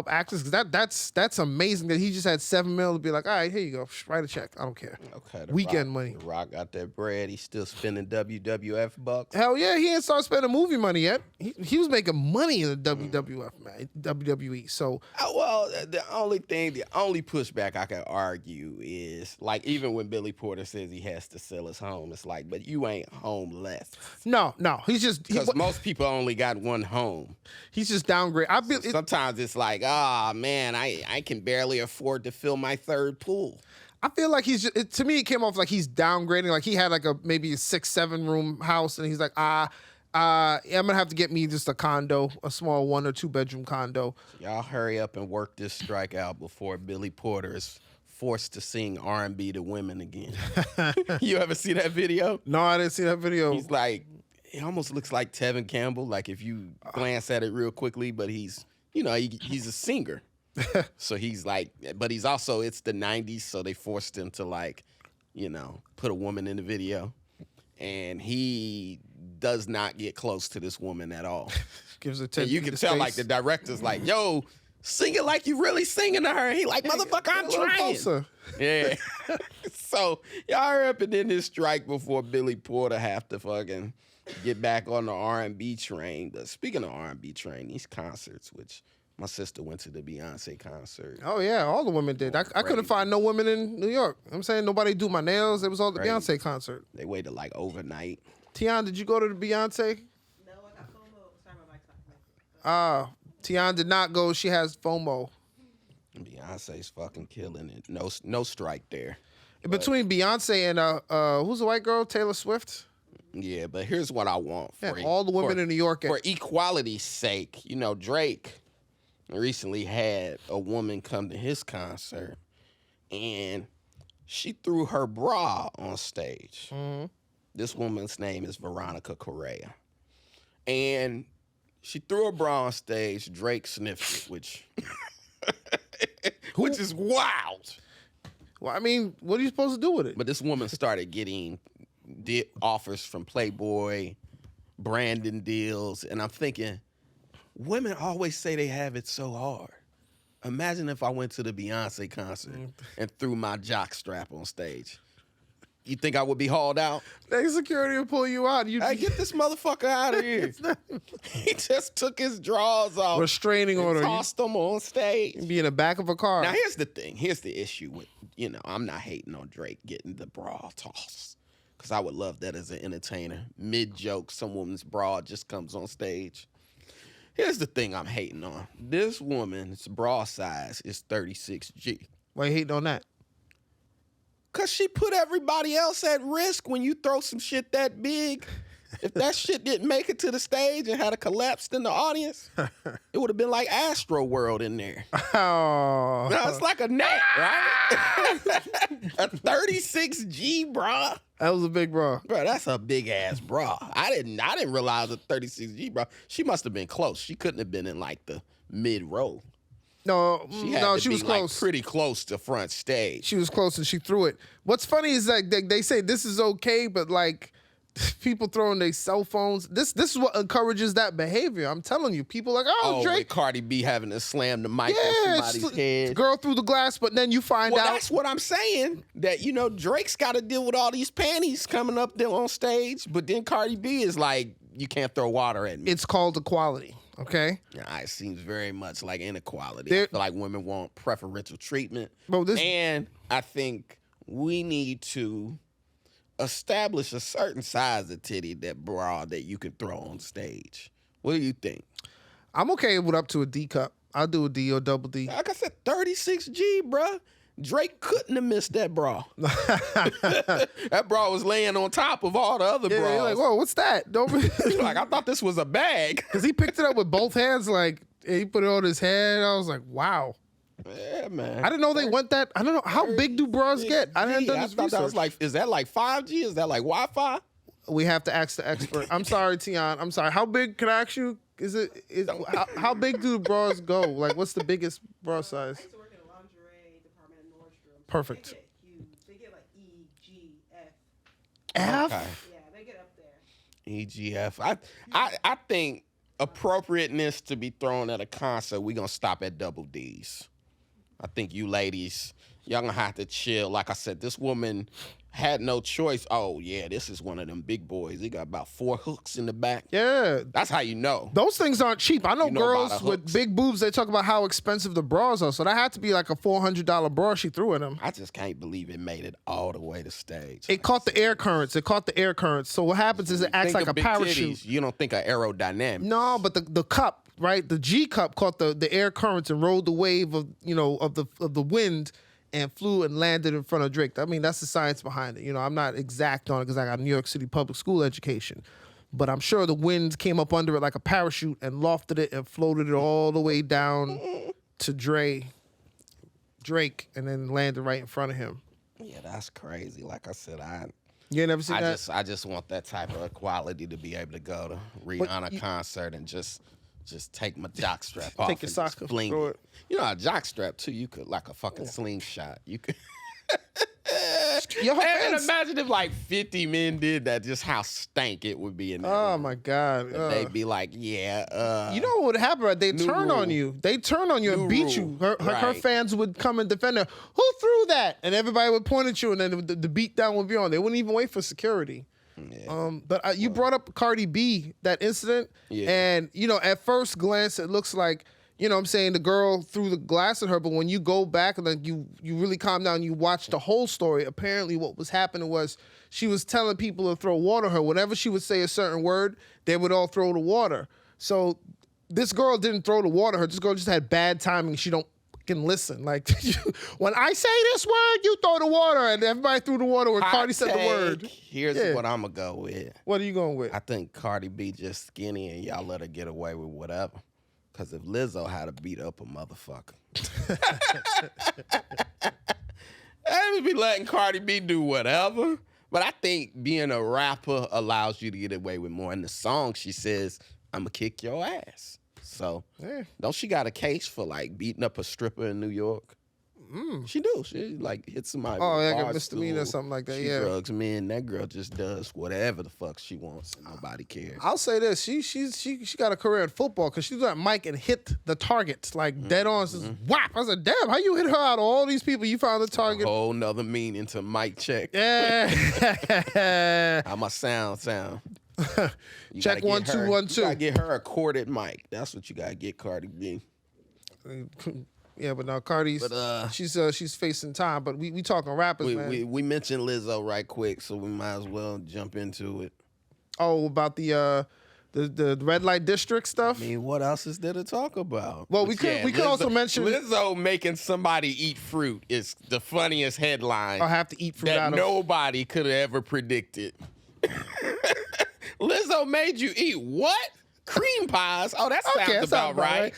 actors because that's amazing that he just had $7 million to be like, all right, here you go, write a check. I don't care. Okay. Weekend money. The Rock got that bread. He's still spending WWF bucks. Hell yeah, he ain't started spending movie money yet. He was making money in the WWF, man, WWE. So Well, the only pushback I can argue is like even when Billy Porter says he has to sell his home, it's like, but you ain't homeless. no, he's just Because most people only got one home. he's just downgraded. Sometimes it's like, man, I can barely afford to fill my 3rd pool. I feel like to me, it came off like he's downgrading. Like he had like maybe a 6-7 room house, and he's like, I'm gonna have to get me just a condo, a small 1 or 2 bedroom condo. Y'all hurry up and work this strike out before Billy Porter is forced to sing R&B to women again. You ever see that video? No, I didn't see that video. He's like, it almost looks like Tevin Campbell, like if you glance at it real quickly, but he's a singer. So he's like, but he's also, it's the 90s, so they forced him to like, put a woman in the video. And he does not get close to this woman at all. Gives her 10 And you can tell like the director's like, yo, sing it like you really singing to her. And he like, motherfucker, I'm trying. Closer. Yeah. So y'all hurry up and end this strike before Billy Porter have to fucking get back on the R&B train. But speaking of R&B train, these concerts, which my sister went to the Beyonce concert. Oh yeah, all the women did. I couldn't find no women in New York. I'm saying nobody do my nails. It was all the Beyonce concert. They waited like overnight. Tian, did you go to the Beyonce? No, I got FOMO. Sorry, my mic's not connected. Tian did not go. She has FOMO. Beyonce's fucking killing it. No strike there. Between Beyonce and who's the white girl? Taylor Swift. Yeah, but here's what I want for all the women in New York. For equality's sake, Drake recently had a woman come to his concert, and she threw her bra on stage. Mm-hmm. This woman's name is Veronica Correa. And she threw her bra on stage. Drake sniffed it, which is wild. Well, I mean, what are you supposed to do with it? But this woman started getting offers from Playboy, branding deals, and I'm thinking, women always say they have it so hard. Imagine if I went to the Beyonce concert and threw my jock strap on stage. You think I would be hauled out? Hey, security will pull you out. Hey, get this motherfucker out of here. He just took his drawers off. Restraining order. Tossed them on stage. You'd be in the back of a car. Now, here's the thing. Here's the issue with, I'm not hating on Drake getting the bra tossed. Because I would love that as an entertainer. Mid-joke, some woman's bra just comes on stage. Here's the thing I'm hating on. This woman's bra size is 36G. Why you hating on that? Because she put everybody else at risk when you throw some shit that big. If that shit didn't make it to the stage and had a collapsed in the audience, it would have been like Astro World in there. Oh. No, it's like a net, right? A 36G bra. That was a big bra. Bro, that's a big ass bra. I didn't realize a 36G bra. She must have been close. She couldn't have been in like the mid row. No, She was close. Like pretty close to front stage. She was close and she threw it. What's funny is that they say this is okay, but like people throwing their cell phones. This is what encourages that behavior. I'm telling you, people like, oh Drake, with Cardi B having to slam the mic on somebody's head. Girl through the glass, but then you find out. That's what I'm saying. That Drake's got to deal with all these panties coming up there on stage, but then Cardi B is like, you can't throw water at me. It's called equality. Okay. Yeah, it seems very much like inequality. I feel like women want preferential treatment. And I think we need to establish a certain size of titty, that bra that you can throw on stage. What do you think? I'm okay with up to a D cup. I'll do a D or double D. Like I said, 36G, bruh. Drake couldn't have missed that bra. That bra was laying on top of all the other bras. You're like, whoa, what's that? Don't like, I thought this was a bag. Because he picked it up with both hands, like, he put it on his head. I was like, wow. Yeah, man. I didn't know they went that. I don't know. How big do bras get? I hadn't done this research. That was like, is that like 5G? Is that like Wi-Fi? We have to ask the expert. I'm sorry, Tian. I'm sorry. How big, can I ask you? How big do the bras go? Like, what's the biggest bra size? I used to work in the lingerie department at Nordstrom. Perfect. They get huge. They get like E, G, F. F? Okay. Yeah, they get up there. EGF. I think appropriateness to be thrown at a concert, we're going to stop at double Ds. I think you ladies, y'all going to have to chill. Like I said, this woman had no choice. Oh, yeah, this is one of them big boys. He got about 4 hooks in the back. Yeah. That's how you know. Those things aren't cheap. I know girls with hooks. big boobs, they talk about how expensive the bras are. So that had to be like a $400 bra she threw in them. I just can't believe it made it all the way to stage. It caught the air currents. So what happens is it acts like a parachute. Titties, you don't think of aerodynamics. No, but the cup, right? The G cup caught the air currents and rode the wave of the wind and flew and landed in front of Drake. I mean, that's the science behind it. I'm not exact on it because I got New York City public school education, but I'm sure the wind came up under it like a parachute and lofted it and floated it all the way down to Drake, and then landed right in front of him. Yeah, that's crazy. Like I said, you ain't never seen that? I just want that type of equality to be able to go to Rihanna concert and just take my jockstrap off. Take your sock off, throw it. A jockstrap too. You could like a fucking slingshot. You could. And imagine if like 50 men did that. Just how stank it would be in there. Oh my God! They'd be like, yeah. You know what would happen? Right? They turn on you. They turn on you and beat you. Her fans would come and defend her. Who threw that? And everybody would point at you, and then the beat down would be on. They wouldn't even wait for security. Yeah. But you brought up Cardi B, that incident, and at first glance it looks like what I'm saying, the girl threw the glass at her, but when you go back and then you really calm down, you watch the whole story. Apparently, what was happening was she was telling people to throw water at her. Whenever she would say a certain word, they would all throw the water. So this girl didn't throw the water at her. This girl just had bad timing. She don't can listen. Like, when I say this word, you throw the water, and everybody threw the water when Cardi said the word. Here's what I'm gonna go with. What are you going with? I think Cardi B just skinny, and y'all let her get away with whatever. Because if Lizzo had to beat up a motherfucker, I would be letting Cardi B do whatever. But I think being a rapper allows you to get away with more. In the song, she says, "I'm gonna kick your ass." So, don't she got a case for like beating up a stripper in New York? She do. She like hits somebody. Oh, like a misdemeanor or something like that. She drugs men. That girl just does whatever the fuck she wants, and nobody cares. I'll say this: she got a career in football because she was at Mike and hit the targets like dead on. Just whap! I said, damn, how you hit her out of all these people? You found the target. A whole nother meaning to Mike check. Yeah. How my sound? Check 1 2 1 2. You gotta get her a corded mic. That's what you gotta get Cardi B. Yeah, but now Cardi's she's facing time. But we talking rappers, man. We mentioned Lizzo right quick, so we might as well jump into it. Oh, about the the red light district stuff. I mean, what else is there to talk about? Well, But we could also mention Lizzo making somebody eat fruit is the funniest headline. I have to eat fruit that out of nobody could have ever predicted. Lizzo made you eat what? Cream pies? Oh, that sounds about right.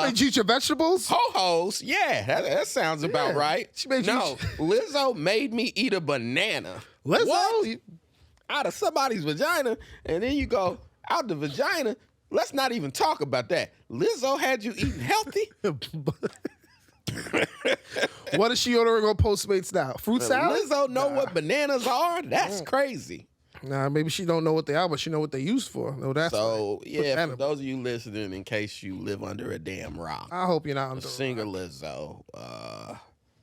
Did you eat your vegetables? Ho-hos, yeah, that sounds about right. She made you Lizzo made me eat a banana. Lizzo? What? Out of somebody's vagina, and then you go, out the vagina? Let's not even talk about that. Lizzo had you eating healthy? What is she ordering on Postmates now? Fruit salad? Lizzo know what bananas are? That's crazy. Nah, maybe she don't know what they are, but she know what they used for. No, that's So, yeah, for those of you listening, in case you live under a damn rock, I hope you're not under the singer Lizzo,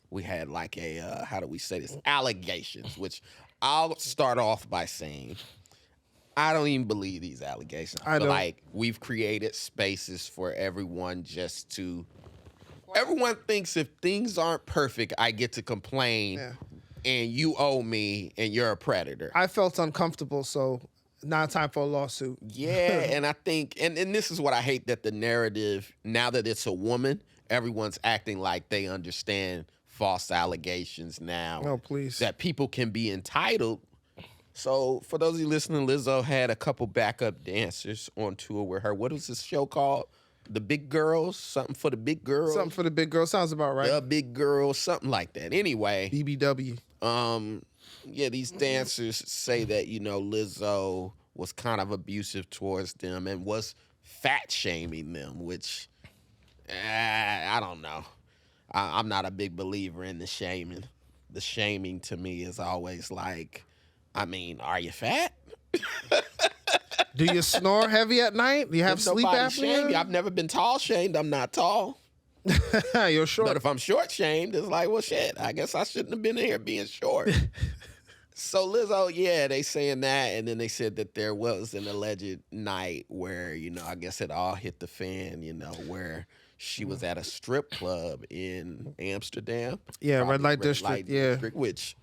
we had like a, how do we say this? Allegations, which I'll start off by saying, I don't even believe these allegations. I feel like we've created spaces for everyone just to, everyone thinks if things aren't perfect, I get to complain. Yeah. And you owe me, and you're a predator. I felt uncomfortable, so now time for a lawsuit. Yeah, and I think, and this is what I hate, that the narrative, now that it's a woman, everyone's acting like they understand false allegations now. Oh, please. That people can be entitled. So for those of you listening, Lizzo had a couple backup dancers on tour with her. What was this show called? The Big Girls? Something for the Big Girls? Something for the Big Girls. Sounds about right. The Big Girls, something like that. Anyway. BBW. Yeah, these dancers say that, Lizzo was kind of abusive towards them and was fat shaming them, which I don't know. I'm not a big believer in the shaming. The shaming to me is always like, I mean, are you fat? Do you snore heavy at night? Do you have sleep apnea? I've never been tall shamed. I'm not tall. You're short. But if I'm short shamed, it's like, well, shit, I guess I shouldn't have been here being short. So Lizzo, yeah, they saying that, and then they said that there was an alleged night where, I guess it all hit the fan, where she was at a strip club in Amsterdam. Yeah, red light district, district, which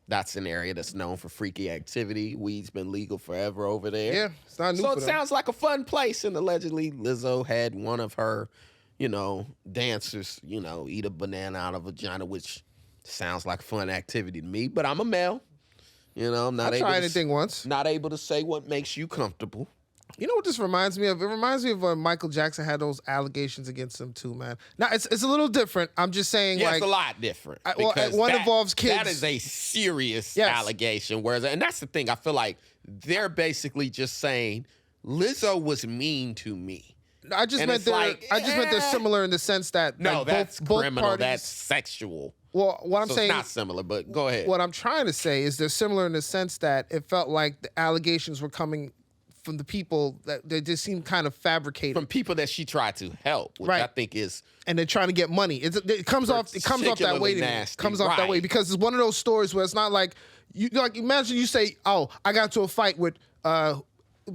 that's an area that's known for freaky activity. Weed's been legal forever over there. Yeah, it's not new So for it them. sounds like a fun place, and allegedly Lizzo had one of her, dancers, eat a banana out of a vagina, which sounds like a fun activity to me. But I'm a male. I'm not able tried anything once. Not able to say what makes you comfortable. You know what this reminds me of? It reminds me of when Michael Jackson had those allegations against him too, man. Now, it's a little different. I'm just saying, Yeah, like... it's a lot different. Well, one involves kids. That is a serious allegation. Whereas, and that's the thing, I feel like they're basically just saying, Lizzo was mean to me. I just meant they're similar in the sense that no, like, that's both criminal. parties, That's sexual. Well, what I'm So saying, it's not similar, but go ahead. What I'm trying to say is they're similar in the sense that it felt like the allegations were coming from the people that they just seemed kind of fabricated. From people that she tried to help, which I think is, and they're trying to get money. It comes off that way. Nasty. Comes off that way because it's one of those stories where it's not like you like. Imagine you say, "Oh, I got into a fight with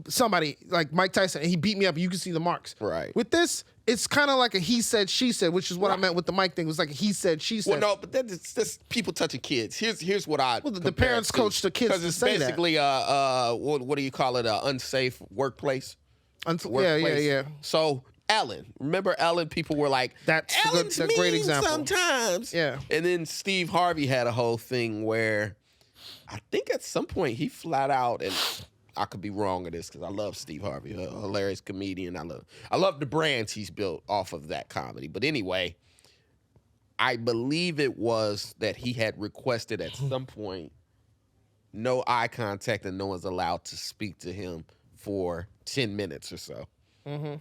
somebody like Mike Tyson, and he beat me up. And you can see the marks." Right. With this, it's kind of like a he said, she said, which is what I meant with the Mike thing. It was like a he said, she said. Well, no, but that's just people touching kids. Here's what I. Well, the parents coach the kids because it's to say basically what do you call it? Unsafe workplace. Yeah. So Ellen, remember Ellen? People were like, that's Ellen's a great mean example. Sometimes, yeah. And then Steve Harvey had a whole thing where I think at some point he flat out, and I could be wrong with this because I love Steve Harvey, a hilarious comedian. I love the brands he's built off of that comedy. But anyway, I believe it was that he had requested at some point no eye contact and no one's allowed to speak to him for 10 minutes or so. Mm-hmm.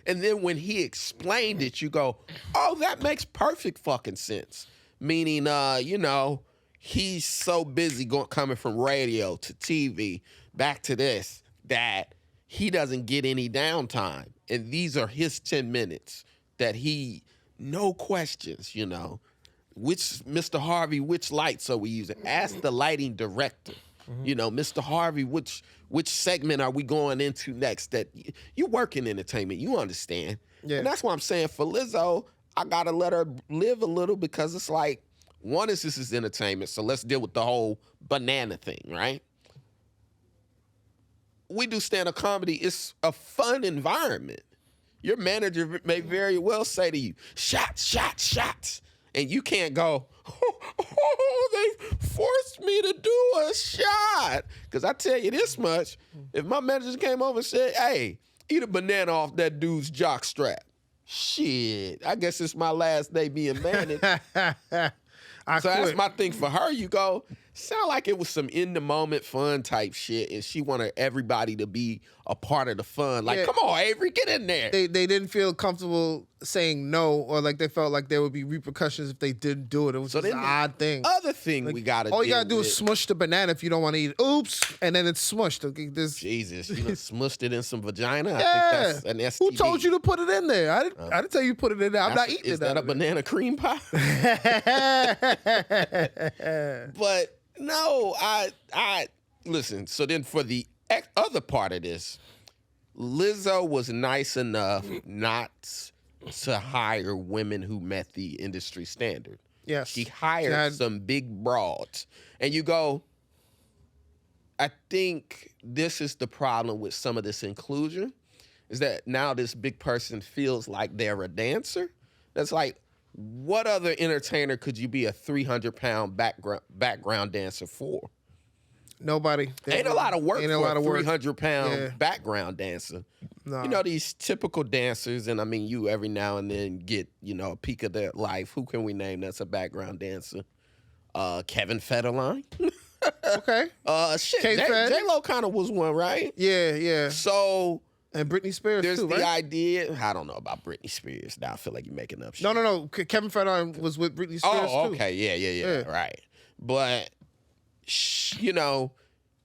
And then when he explained it, you go, oh, that makes perfect fucking sense. Meaning, he's so busy coming from radio to TV back to this that he doesn't get any downtime. And these are his 10 minutes that he, no questions, which Mr. Harvey, which lights are we using? Ask the lighting director. Mr. Harvey, which segment are we going into next? That you work in entertainment, you understand. Yeah. And that's why I'm saying for Lizzo, I gotta let her live a little because it's like, one is this is entertainment, so let's deal with the whole banana thing, right? we do stand-up comedy, it's a fun environment. Your manager may very well say to you, shots, shots, shots. And you can't go, they forced me to do a shot. Because I tell you this much, if my manager came over and said, hey, eat a banana off that dude's jock strap. Shit, I guess it's my last day being managed. That's my thing for her. You go, sound like it was some in-the-moment fun type shit, and she wanted everybody to be a part of the fun. Like, come on, Avery, get in there. They didn't feel comfortable saying no, or like they felt like there would be repercussions if they didn't do it. It was just an odd thing. Other thing we got to do. All you got to do is smush the banana if you don't want to eat it. Oops, and then it's smushed. Jesus, you done smushed it in some vagina? Yeah. I think that's an STD. Who told you to put it in there? I didn't tell you to put it in there. I'm not eating it. Is that a banana cream pie? But no, I listen. So then for the other part of this, Lizzo was nice enough not to hire women who met the industry standard. Yes. She hired some big broads. And you go, I think this is the problem with some of this inclusion, is that now this big person feels like they're a dancer. That's like, what other entertainer could you be a 300-pound background dancer for? Nobody. Ain't a lot of work for a 300-pound background dancer. No. You know, these typical dancers, and I mean, you every now and then get, a peek of their life. Who can we name that's a background dancer? Kevin Federline. Okay. Shit, K-Fed. J-Lo kind of was one, right? Yeah. So... And Britney Spears, there's too, the right? idea. I don't know about Britney Spears. Now I feel like you're making up shit. No. Kevin Federline was with Britney Spears, Oh, too. okay. Yeah. Right. But,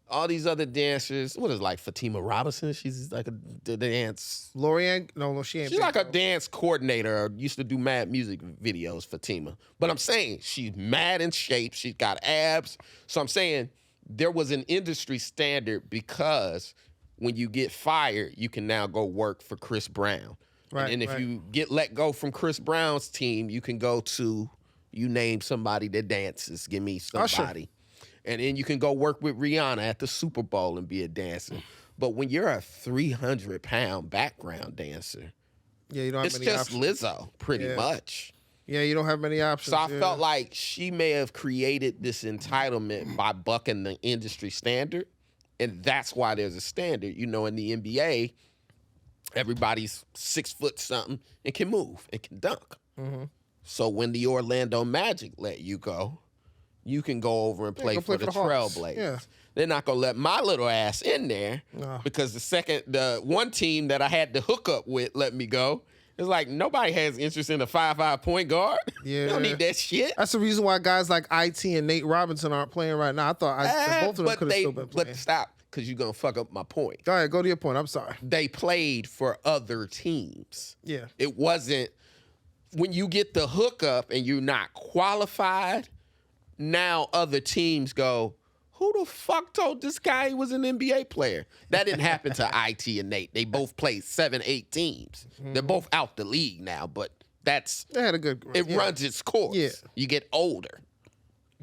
all these other dancers, what is like Fatima Robinson? She's like a dance. Lorianne? No, she ain't. She's like a dance coordinator. Used to do mad music videos, Fatima. But I'm saying she's mad in shape. She's got abs. So I'm saying there was an industry standard because when you get fired, you can now go work for Chris Brown. Right, and if you get let go from Chris Brown's team, you can go to, you name somebody that dances. Give me somebody. Usher. And then you can go work with Rihanna at the Super Bowl and be a dancer. But when you're a 300-pound background dancer, you don't have it's many just options. Lizzo, pretty much. Yeah, you don't have many options. So I felt like she may have created this entitlement by bucking the industry standard. And that's why there's a standard. In the NBA, everybody's 6 foot something and can move and can dunk. Mm-hmm. So when the Orlando Magic let you go, you can go over and play for the Trailblazers. Yeah. They're not gonna let my little ass in there because the one team that I had to hook up with let me go. It's like nobody has interest in a 5'5" point guard. Yeah. They don't need that shit. That's the reason why guys like IT and Nate Robinson aren't playing right now. I thought both of them could have still been playing. But stop, because you're going to fuck up my point. Go ahead, go to your point. I'm sorry. They played for other teams. Yeah. It wasn't, when you get the hookup and you're not qualified, now other teams go, who the fuck told this guy he was an NBA player? That didn't happen to IT and Nate. They both played 7, 8 teams. They're both out the league now, but they had a good run. It runs its course. Yeah. You get older.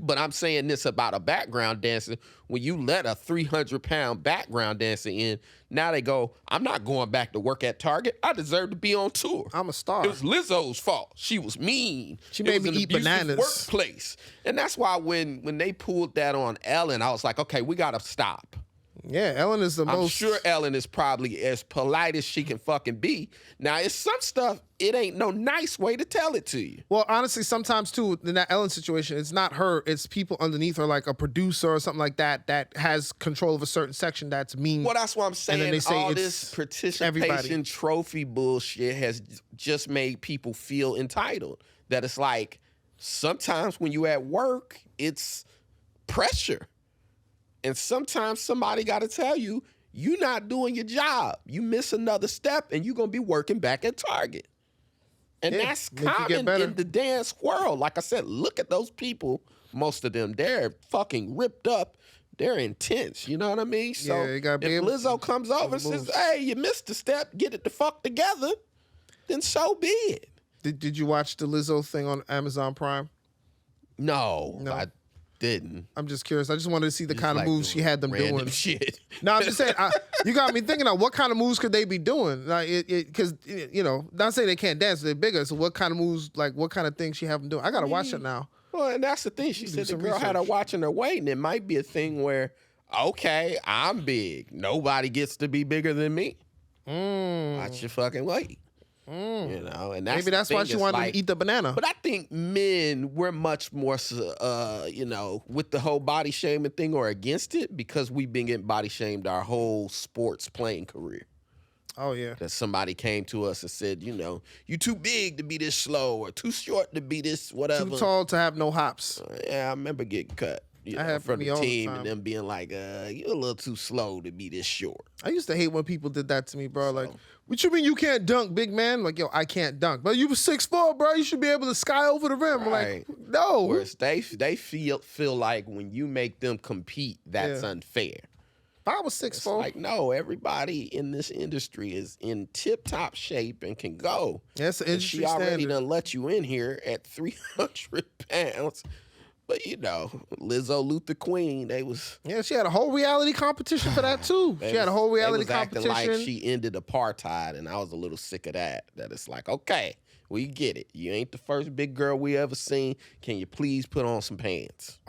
But I'm saying this about a background dancer. When you let a 300-pound background dancer in, now they go, I'm not going back to work at Target. I deserve to be on tour. I'm a star. It was Lizzo's fault. She was mean. She made me eat bananas. Workplace. And that's why when they pulled that on Ellen, I was like, okay, we got to stop. Yeah, Ellen is the most... I'm sure Ellen is probably as polite as she can fucking be. Now, it's some stuff, it ain't no nice way to tell it to you. Well, honestly, sometimes, too, in that Ellen situation, it's not her. It's people underneath her, like a producer or something like that, that has control of a certain section that's mean. Well, that's what I'm saying. And then they say all it's this participation everybody. trophy bullshit has just made people feel entitled. That it's like, sometimes when you at work, it's pressure. And sometimes somebody got to tell you, you're not doing your job. You miss another step and you're going to be working back at Target. And that's common in the dance world. Like I said, look at those people. Most of them, they're fucking ripped up. They're intense. You know what I mean? So you gotta be if able Lizzo comes over and says, hey, you missed a step, get it the fuck together, then so be it. Did you watch the Lizzo thing on Amazon Prime? No. didn't. I'm just curious. I just wanted to see the Just kind of like moves she had them random doing. shit. No, I'm just saying. You got me thinking of what kind of moves could they be doing? Like, because not saying they can't dance, they're bigger. So, what kind of moves? Like, what kind of things she have them doing? I gotta watch it now. Well, and that's the thing. She said the some girl had her research. watching her weight, and it might be a thing where, okay, I'm big. Nobody gets to be bigger than me. Watch your fucking weight. You know, and Maybe that's why she wanted to eat the banana. But I think men, we're much more, with the whole body shaming thing or against it because we've been getting body shamed our whole sports playing career. Oh yeah. That somebody came to us and said, you too big to be this slow or too short to be this whatever. Too tall to have no hops. Yeah, I remember getting cut. From the team and them being like, you're a little too slow to be this short. I used to hate when people did that to me, bro. Like, what you mean you can't dunk, big man? Like, yo, I can't dunk. But you were 6'4", bro. You should be able to sky over the rim. Right. Like, no. Whereas they feel like when you make them compete, that's unfair. If I was 6'4", Like, no, everybody in this industry is in tip-top shape and can go. That's an And industry she already standard. done let you in here at 300 pounds. But, Lizzo, Luther Queen, they was... Yeah, she had a whole reality competition for that, too. She had a whole reality competition. Acting like she ended apartheid, and I was a little sick of that. That it's like, okay, we get it. You ain't the first big girl we ever seen. Can you please put on some pants?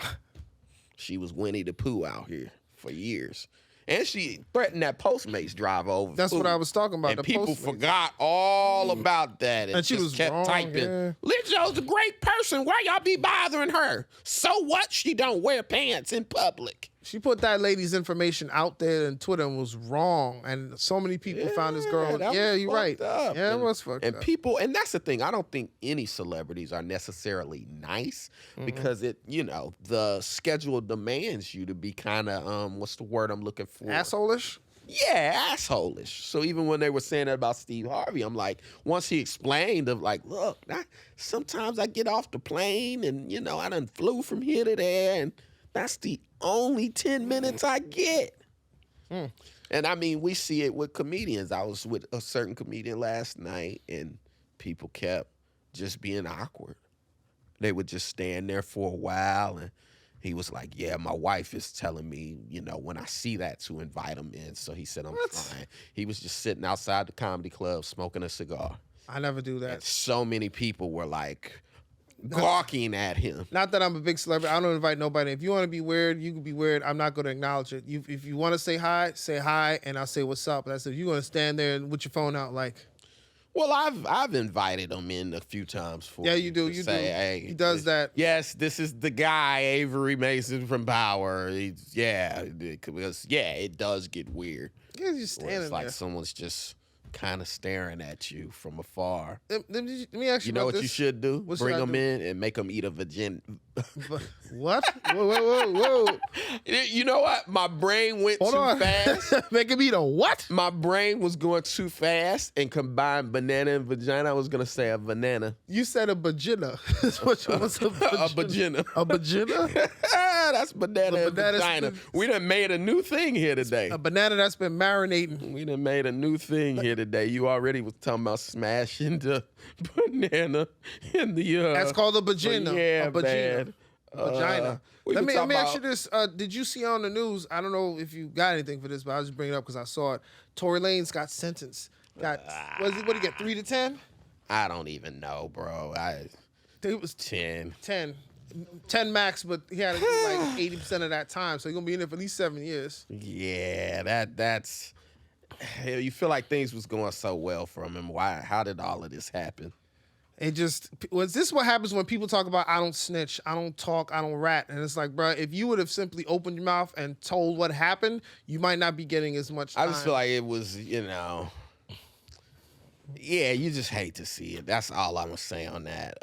She was Winnie the Pooh out here for years. And she threatened that Postmates driver over That's food. what I was talking about. And the people Postmates. forgot all about that. And she just was kept wrong, typing, yeah. Lizzo's a great person. Why y'all be bothering her? So what? She don't wear pants in public. She put that lady's information out there on Twitter and was wrong. And so many people found this girl. that Yeah, was you're right. fucked up. Yeah, it And- was fucked and up. people, and that's the thing. I don't think any celebrities are necessarily nice because the schedule demands you to be kind of what's the word I'm looking for? Asshole-ish? Yeah, asshole-ish. So even when they were saying that about Steve Harvey, I'm like, once he explained of like, look, sometimes I get off the plane and I done flew from here to there, and that's the only 10 minutes I get. And I mean, we see it with comedians. I was with a certain comedian last night, and people kept just being awkward. They would just stand there for a while, and he was like, yeah, my wife is telling me, when I see that to invite him in. So he said, I'm fine. He was just sitting outside the comedy club smoking a cigar. I never do that. And so many people were like gawking at him. Not that I'm a big celebrity. I don't invite nobody. If you want to be weird, you can be weird. I'm not going to acknowledge it. If you want to say hi, and I'll say what's up. That's if you're going to stand there and with your phone out like. Well, I've invited him in a few times for Yeah, you do. to You say, do. Hey, He does that. Yes, this is the guy, Avery Mason from Power. Because it does get weird. Yeah, he's just Where standing it's like there. someone's just kind of staring at you from afar. Let me ask you You know about what this. you should do? What should Bring I them do? in and make them eat a vagina. What? Whoa. You know what? My brain went Hold too on. fast. Make him eat a what? My brain was going too fast and combined banana and vagina. I was going to say a banana. You said a vagina. What's a vagina? A vagina. A vagina? That's banana and banana's vagina. been- We done made a new thing here today. A banana that's been marinating. We done made a new thing here today. You already was talking about smashing the banana in the That's called a vagina. Yeah, a vagina. man. Vagina. We Let could me talk ask you about- this. Did you see on the news? I don't know if you got anything for this, but I'll just bring it up because I saw it. Tory Lanez got sentenced. What did he get? 3 to 10? I don't even know, bro. It was 10. 10. 10 max, but he had to do like 80% of that time, so he's gonna be in there for at least 7 years. Yeah, that's. You feel like things was going so well from him. Why? How did all of this happen? It just was this what happens when people talk about I don't snitch, I don't talk, I don't rat, and it's like, bro, if you would have simply opened your mouth and told what happened, you might not be getting as much time. I just feel like it was, yeah, you just hate to see it. That's all I'm gonna say on that.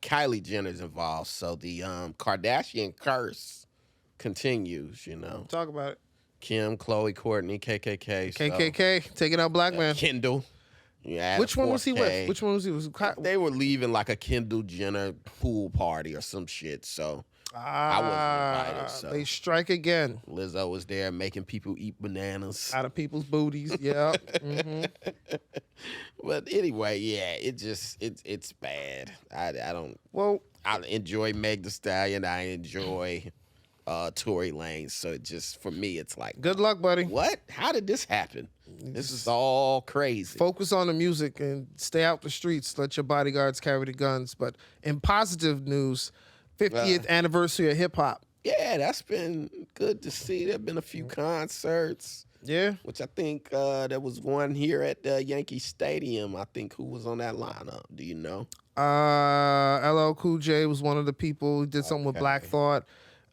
Kylie Jenner's involved, so the Kardashian curse continues. Talk about it. Kim, Khloe, Courtney, KKK, so- KKK taking out black man. Kendall. Yeah, Which one was he 4K. with? Which one was he? They were leaving like a Kendall Jenner pool party or some shit. So I wasn't invited. So They strike again Lizzo was there making people eat bananas. out of people's booties. Yeah. But anyway, yeah, it's bad. I don't. Well, I enjoy Meg Thee Stallion. I enjoy Tory Lanez. So it just, for me, it's like, Good luck, buddy. what? How did this happen? This is all crazy. Focus on the music and stay out the streets. Let your bodyguards carry the guns. But in positive news, 50th anniversary of hip hop. Yeah, that's been good to see. There have been a few concerts. Yeah. Which I think there was one here at Yankee Stadium. I think who was on that lineup? Do you know? LL Cool J was one of the people who did something with Black Thought.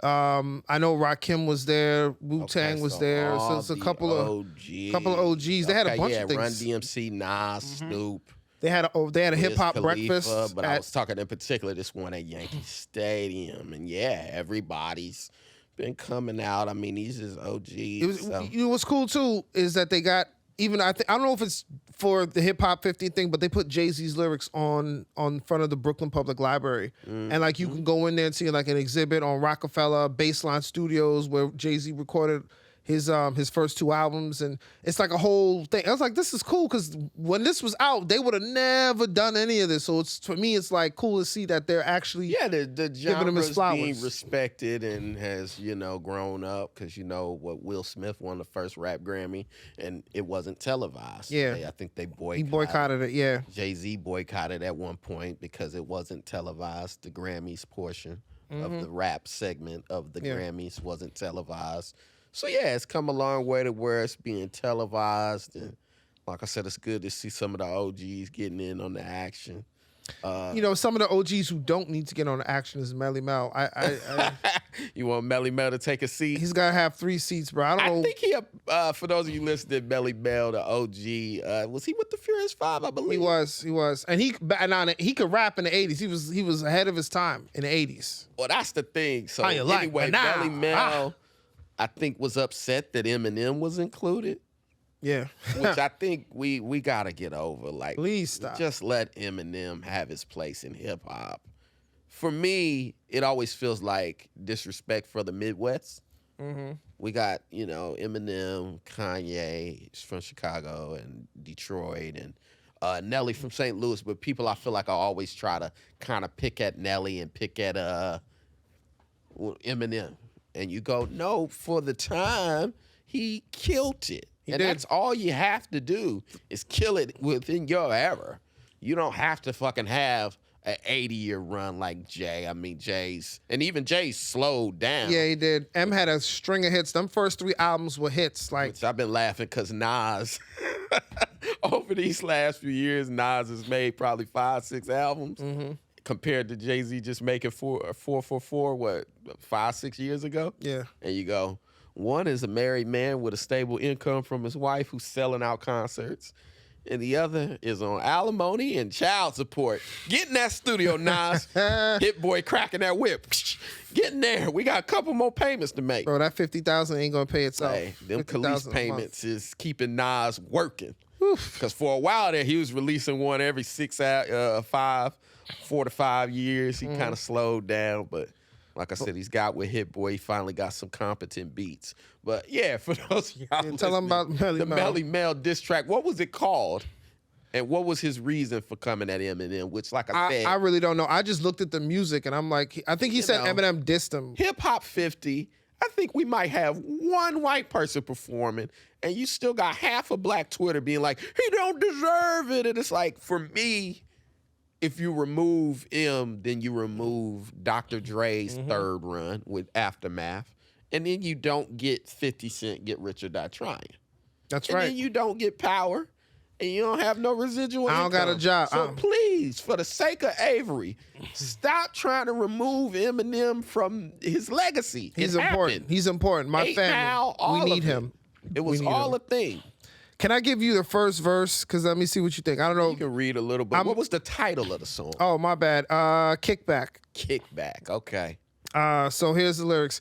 I know Rakim was there. Wu-Tang was there. So it's a couple of OGs. They had a bunch of things. Run DMC, Nas, Snoop. They had a hip hop breakfast. But I was talking in particular this one at Yankee Stadium, and yeah, everybody's been coming out. I mean, these is OGs. You know what's cool too is that they got I don't know if it's for the hip hop 50 thing, but they put Jay-Z's lyrics on front of the Brooklyn Public Library, and like you can go in there and see like an exhibit on Rockefeller Baseline Studios where Jay-Z recorded his first 2 albums, and it's like a whole thing. I was like, this is cool because when this was out, they would have never done any of this. So for me, it's like cool to see that they're actually the giving him his flowers. Being respected and has grown up because what Will Smith won the first rap Grammy and it wasn't televised. Yeah, I think they boycotted. He boycotted it. Yeah, Jay-Z boycotted at one point because it wasn't televised. The Grammys portion of the rap segment of the Grammys wasn't televised. So, yeah, it's come a long way to where it's being televised. And like I said, it's good to see some of the OGs getting in on the action. Some of the OGs who don't need to get on the action is Melle Mel. You want Melle Mel to take a seat? He's got to have 3 seats, bro. I think he, for those of you listening to Melle Mel, the OG, was he with the Furious 5, I believe? He was. And he could rap in the 80s. He was ahead of his time in the 80s. Well, that's the thing. So, anyway, Melle Mel, I think, was upset that Eminem was included. Yeah. Which I think we got to get over. Like, please stop. Just let Eminem have his place in hip-hop. For me, it always feels like disrespect for the Midwest. Mm-hmm. We got, Eminem, Kanye from Chicago and Detroit, and Nelly from St. Louis. But people, I feel like I always try to kind of pick at Nelly and pick at Eminem. And you go, no, for the time, he killed it. That's all you have to do is kill it within your era. You don't have to fucking have an 80-year run like Jay. I mean, Jay's slowed down. Yeah, he did. M had a string of hits. Them first 3 albums were hits. Which I've been laughing because Nas, over these last few years, Nas has made probably 5, 6 albums. Mm-hmm. Compared to Jay-Z just making 444, 5, 6 years ago? Yeah. And you go, one is a married man with a stable income from his wife who's selling out concerts. And the other is on alimony and child support. Get in that studio, Nas. Hit Boy cracking that whip. Get in there. We got a couple more payments to make. Bro, that $50,000 ain't going to pay itself. Hey, them Khalees payments is keeping Nas working. Because for a while there, he was releasing one every 4 to 5 years. He kind of slowed down, but like I said, he's got with Hit Boy. He finally got some competent beats. But yeah, for those of y'all tell him about Melle Mel. The Melle Mel diss track. What was it called? And what was his reason for coming at Eminem? Which, like I said, I really don't know. I just looked at the music and I'm like, I think he said Eminem dissed him. Hip Hop 50. I think we might have one white person performing, and you still got half of Black Twitter being like, he don't deserve it. And it's like, for me, if you remove M, then you remove Dr. Dre's third run with Aftermath, and then you don't get 50 Cent Get Rich or Die Trying. That's right. And then you don't get Power, and you don't have no residual income. I don't got a job. So please, for the sake of Avery, stop trying to remove Eminem from his legacy. He's important. He's important. My family, we need him. It was all a thing. Can I give you the first verse? Because let me see what you think. I don't know. You can read a little bit. What was the title of the song? Oh, my bad. Kickback. Kickback. Okay. So here's the lyrics.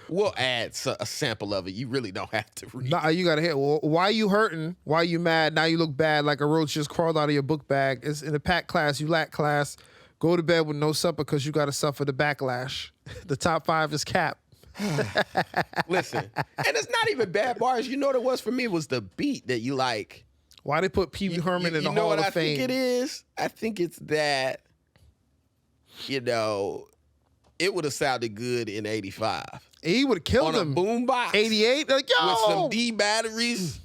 We'll add a sample of it. You really don't have to read. Nah, you gotta hear. Well, why you hurting? Why you mad? Now you look bad like a roach just crawled out of your book bag. It's in a packed class. You lack class. Go to bed with no supper because you gotta suffer the backlash. The top 5 is cap. Listen, and it's not even bad bars. You know what it was for me? It was the beat that you like. Why they put Pee Wee Herman in the Hall of Fame? You know what I think it is? I think it's that you know, it would have sounded good in 85. He would have killed On him. a boombox. 88, like, yo. With some D batteries.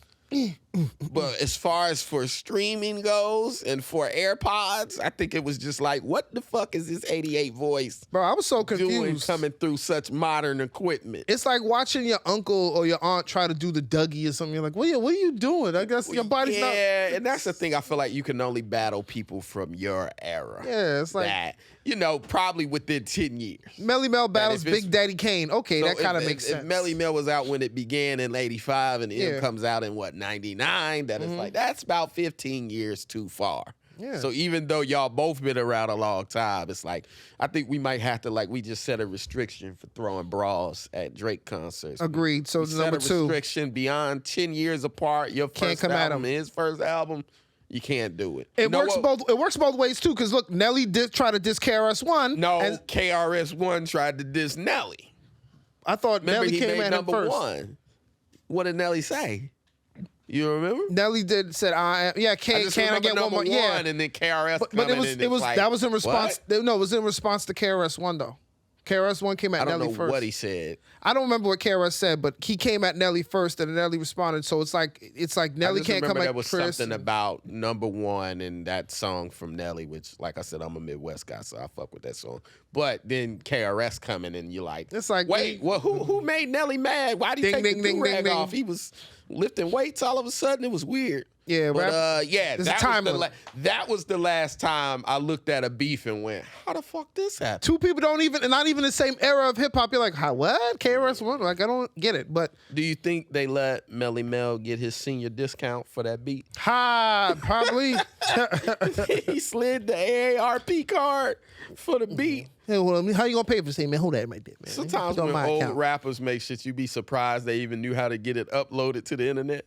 But as far as for streaming goes and for AirPods, I think it was just like, what the fuck is this 88 voice Bro, I was so doing confused. coming through such modern equipment? It's like watching your uncle or your aunt try to do the Dougie or something. You're like, what are you doing? I guess your body's not. Yeah, and that's the thing. I feel like you can only battle people from your era. Yeah, it's like that, you know, probably within 10 years. Melle Mel battles if it's- Big Daddy Kane. Okay, So that kind of if- makes if sense. Melle Mel was out when it began in 85 and Yeah. it comes out in, 99, that is like, that's about 15 years too far. Yeah. So even though y'all both been around a long time, it's like, I think we might have to, like, we just set a restriction for throwing bras at Drake concerts. Agreed. So We set number a 2. restriction beyond 10 years apart, your Can't first come at album, him. his first album, you can't do it. It You know works what? both ways too. Because look, Nelly did try to diss KRS-One. No, and KRS-One tried to diss Nelly. I thought Remember, Nelly he came made at him number first. 1. What did Nelly say? You remember? Nelly said, yeah, I can just I remember get one number more? Yeah, and then KRS but coming it was like, that was in response. what? No, it was in response to KRS-One though. KRS-One came at I don't Nelly know first. what he said. I don't remember what KRS said, but he came at Nelly first, and Nelly responded. So it's like Nelly I just can't come remember at there was Chris. something about number 1 and that song from Nelly, which, like I said, I'm a Midwest guy, so I fuck with that song. But then KRS coming and you're like, It's like, wait, well, who made Nelly mad? Why did he Ding, take ding, the ding, do-rag ding, off? ding. He was lifting weights all of a sudden. It was weird. Yeah, but there's a that time was, limit. that was the last time I looked at a beef and went, how the fuck this happened? Two people not even the same era of hip hop. You're like, how, what? KRS-One? Like, I don't get it. But Do you think they let Melle Mel get his senior discount for that beat? probably. He slid the AARP card for the beat. Hey, well, how you gonna pay for this thing, man? Hold that right there, man. Sometimes Put it on when my old account. rappers make shit, you be surprised they even knew how to get it uploaded to the internet.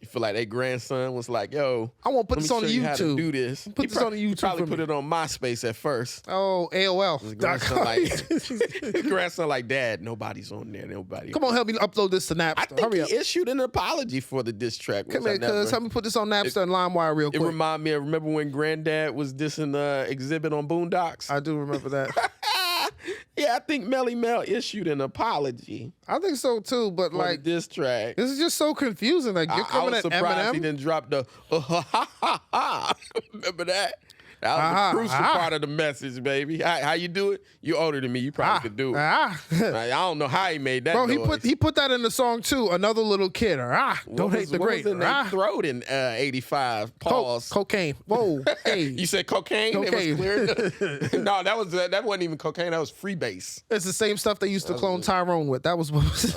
You feel like their grandson was like, yo, I won't put let this me on show you how to YouTube. do this. Put this on He YouTube probably for put me. it on MySpace at first. Oh, AOL. His grandson his grandson like, Dad, nobody's on there. Nobody. Come on, help me upload this to Napster. I think Hurry he up. issued an apology for the diss track. Come here, cuz. Help me put this on Napster and LimeWire real It quick. remind me of, remember when Granddad was dissing Exhibit on Boondocks? I do remember that. Yeah, I think Melle Mel issued an apology I think so too, but for like, the diss track. this is just so confusing. Like, you're I coming was at surprised he Eminem. didn't drop the remember that? That was the crucial part of the message, baby. How you do it? You older than me. You probably could do it. I don't know how he made that Bro, noise. he put that in the song too. Another little kid. Don't hate the What great. was in their throat in 85? Pause. Cocaine. Whoa. Hey. You said cocaine? Cocaine. It was clear. No, that wasn't even cocaine. That was freebase. It's the same stuff they used to clone Tyrone with. That was what was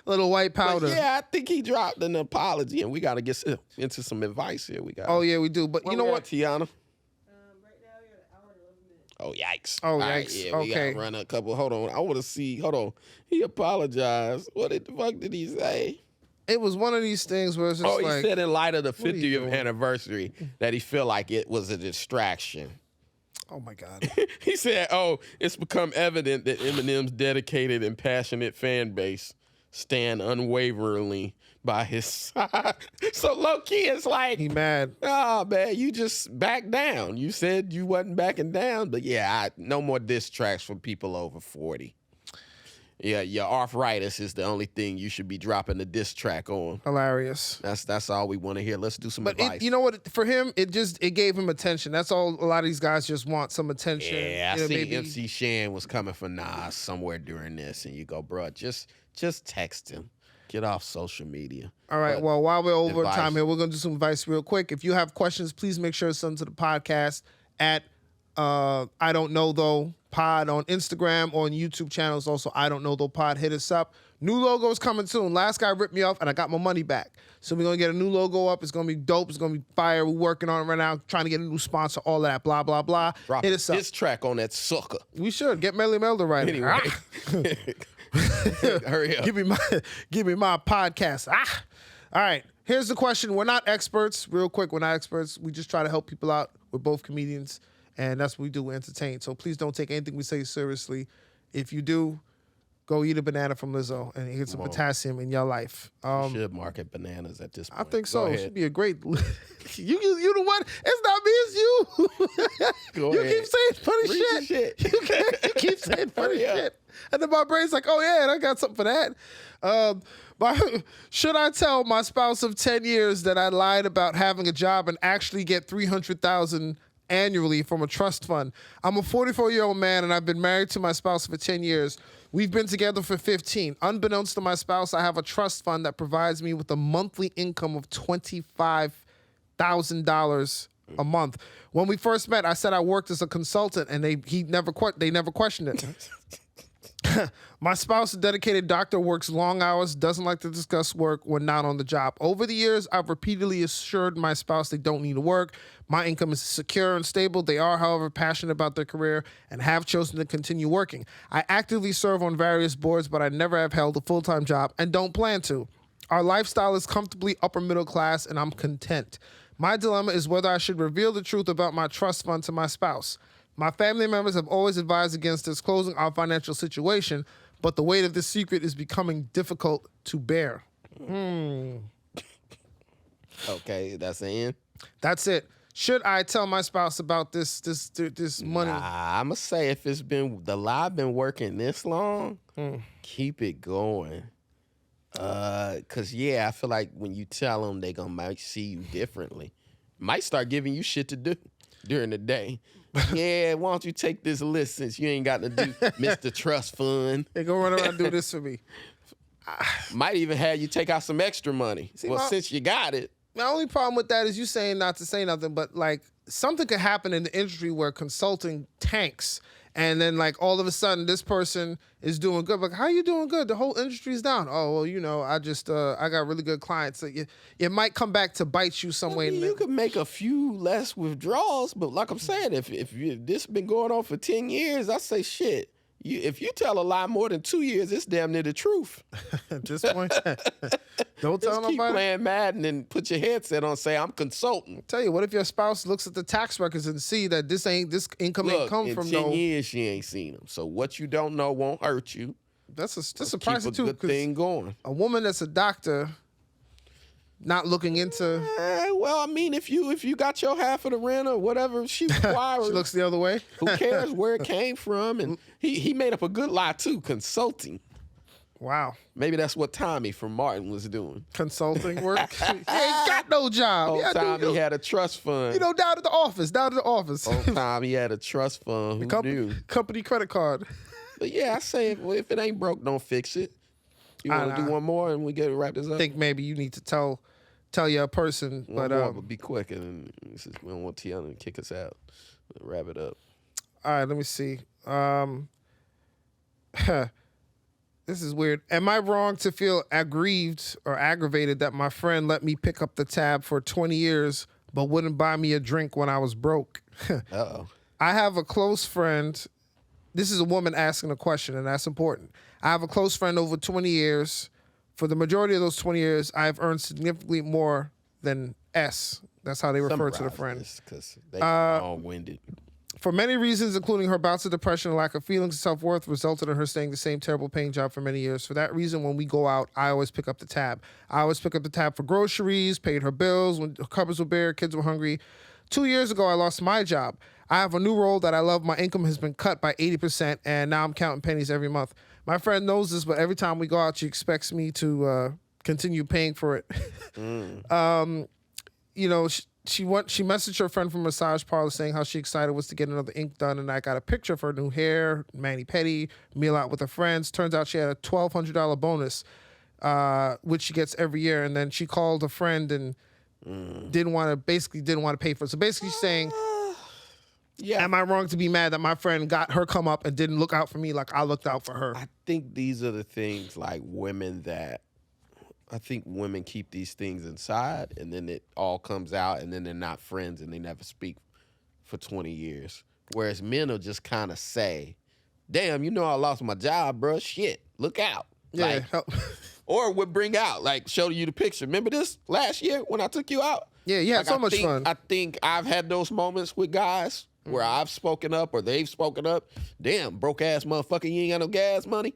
little white powder. But yeah, I think he dropped an apology, and we got to get into some advice here. We got. Oh yeah, we do. But you know what? Tiana? Right now you're at an hour and 11 minutes. Oh yikes! Oh, All right, yikes. yeah, we Okay. gotta run a couple. Hold on, I want to see. Hold on. He apologized. What the fuck did he say? It was one of these things where it's just Oh, he like, said in light of the are you 50th doing? anniversary that he felt like it was a distraction. oh my God. He said, "Oh, it's become evident that Eminem's dedicated and passionate fan base stand unwaveringly by his side." So low key, it's like, He mad. oh man, you just backed down. You said you wasn't backing down, but yeah, no more diss tracks for people over 40. Yeah, your arthritis is the only thing you should be dropping the diss track on. Hilarious. That's all we want to hear. Let's do some But advice. you know what? For him, it gave him attention. That's all. A lot of these guys just want some attention. Yeah, You know, I see maybe- MC Shan was coming for Nas somewhere during this, and you go, bro, just text him. Get off social media. All right. But Well, while we're over advice. time here, we're gonna do some advice real quick. If you have questions, please make sure to send them to the podcast at I don't know though pod on Instagram or on YouTube channels. Also, I don't know though pod. Hit us up. New logo's coming soon. Last guy ripped me off, and I got my money back. So we're gonna get a new logo up. It's gonna be dope. It's gonna be fire. We're working on it right now, trying to get a new sponsor. All that. Blah blah blah. Drop Hit us up. this track on that sucker. We should get Melle Mel to write it. Anyway. Hurry up. Give me my podcast. All right. Here's the question. We're not experts. Real quick, we're not experts. We just try to help people out. We're both comedians, and that's what we do. We entertain. So please don't take anything we say seriously. If you do, go eat a banana from Lizzo and get some potassium in your life. You should market bananas at this point. I think so. Go It ahead. should be a great. You the one. It's not me. It's you. Go You ahead. keep saying funny Read the shit. shit. You keep saying funny Hurry up. shit, and then my brain's like, "Oh yeah, I got something for that." Should I tell my spouse of 10 years that I lied about having a job and actually get $300,000 annually from a trust fund? I'm a 44-year-old man and I've been married to my spouse for 10 years. We've been together for 15. Unbeknownst to my spouse, I have a trust fund that provides me with a monthly income of $25,000 a month. When we first met, I said I worked as a consultant, and they never questioned it. My spouse, a dedicated doctor, works long hours, doesn't like to discuss work when not on the job. Over the years, I've repeatedly assured my spouse they don't need to work. My income is secure and stable. They are, however, passionate about their career and have chosen to continue working. I actively serve on various boards, but I never have held a full-time job and don't plan to. Our lifestyle is comfortably upper middle class, and I'm content. My dilemma is whether I should reveal the truth about my trust fund to my spouse. My family members have always advised against disclosing our financial situation, but the weight of this secret is becoming difficult to bear. Okay, that's the end. That's it. Should I tell my spouse about this money? Nah, I'ma say if the lie been working this long, keep it going. Cause I feel like when you tell them, they might see you differently. Might start giving you shit to do during the day. Yeah, why don't you take this list since you ain't got to do Mr. Trust Fund? They go run around and do this for me. Might even have you take out some extra money. My- Since you got it. My only problem with that is you saying not to say nothing, but like something could happen in the industry where consulting tanks, and then like all of a sudden this person is doing good. Like, how you doing good? The whole industry's down. Oh well, I just I got really good clients. So it might come back to bite you some way. You could make a few less withdrawals, but like I'm saying, if this been going on for 10 years, I say shit. If you tell a lie more than 2 years, it's damn near the truth. At this point, don't tell Just keep nobody. playing Madden and put your headset on. Say I'm consulting. Tell you what, if your spouse looks at the tax records and see that this income ain't Look, come in from 10 years she ain't seen them. So what you don't know won't hurt you. That's Keep surprising a too. good 'Cause thing going. a woman that's a doctor, not looking into. Well, I mean, if you got your half of the rent or whatever she requires, She looks the other way. who cares where it came from? And he made up a good lie too, consulting. Wow. Maybe that's what Tommy from Martin was doing. Consulting work. He ain't got no job. Whole Yeah, time dude, he had a trust fund. down to the office. Whole time he had a trust fund. Who knew? Company credit card. But yeah, I say if it ain't broke, don't fix it. You want to do one more and we get wrap this up? I think maybe you need to tell your person. One But more, but be quick, and we don't want Tiana to kick us out. Wrap it up. all right, let me see. This is weird. Am I wrong to feel aggrieved or aggravated that my friend let me pick up the tab for 20 years but wouldn't buy me a drink when I was broke? Uh-oh. I have a close friend. This is a woman asking a question, and that's important. I have a close friend over 20 years. For the majority of those 20 years, I've earned significantly more than S. That's how they refer to the friend. Because they long-winded. For many reasons, including her bouts of depression and lack of feelings of self-worth, resulted in her staying the same terrible paying job for many years. For that reason, when we go out, I always pick up the tab. I always pick up the tab for groceries, paid her bills when her cupboards were bare, kids were hungry. 2 years ago, I lost my job. I have a new role that I love. My income has been cut by 80%, and now I'm counting pennies every month. My friend knows this, but every time we go out, she expects me to continue paying for it. She messaged her friend from massage parlor saying how she excited was to get another ink done, and I got a picture of her new hair, mani-pedi, meal out with her friends. Turns out she had a $1,200 bonus, which she gets every year, and then she called a friend and didn't want to pay for it. So basically she's saying, am I wrong to be mad that my friend got her come up and didn't look out for me like I looked out for her? I think these are the things like I think women keep these things inside, and then it all comes out, and then they're not friends, and they never speak for 20 years. Whereas men will just kind of say, damn, I lost my job, bro. Shit, look out. Yeah. Or would bring out, like, show you the picture. Remember this last year when I took you out? Yeah, you had so much fun. I think I've had those moments with guys where I've spoken up or they've spoken up. Damn, broke ass motherfucker, you ain't got no gas money.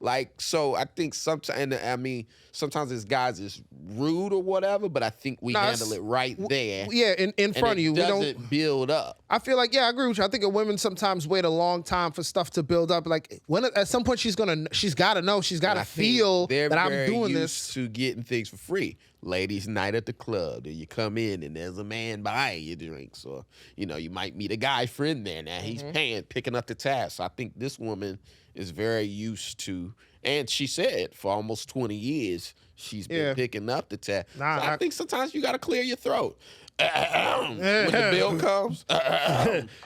Like, so I think sometimes, and I mean, sometimes this guy's is rude or whatever, but I think we handle it right there. Yeah, in front of you. It doesn't build up. I feel like, yeah, I agree with you. I think women sometimes wait a long time for stuff to build up. Like, when at some point she's got to know, she's got to feel that I'm doing this. To getting things for free. Ladies' night at the club. You come in and there's a man buying you drinks, or you might meet a guy friend there. Now he's paying, picking up the tab. So I think this woman is very used to, and she said for almost 20 years she's been picking up the tab. So I think sometimes you got to clear your throat when the bill comes.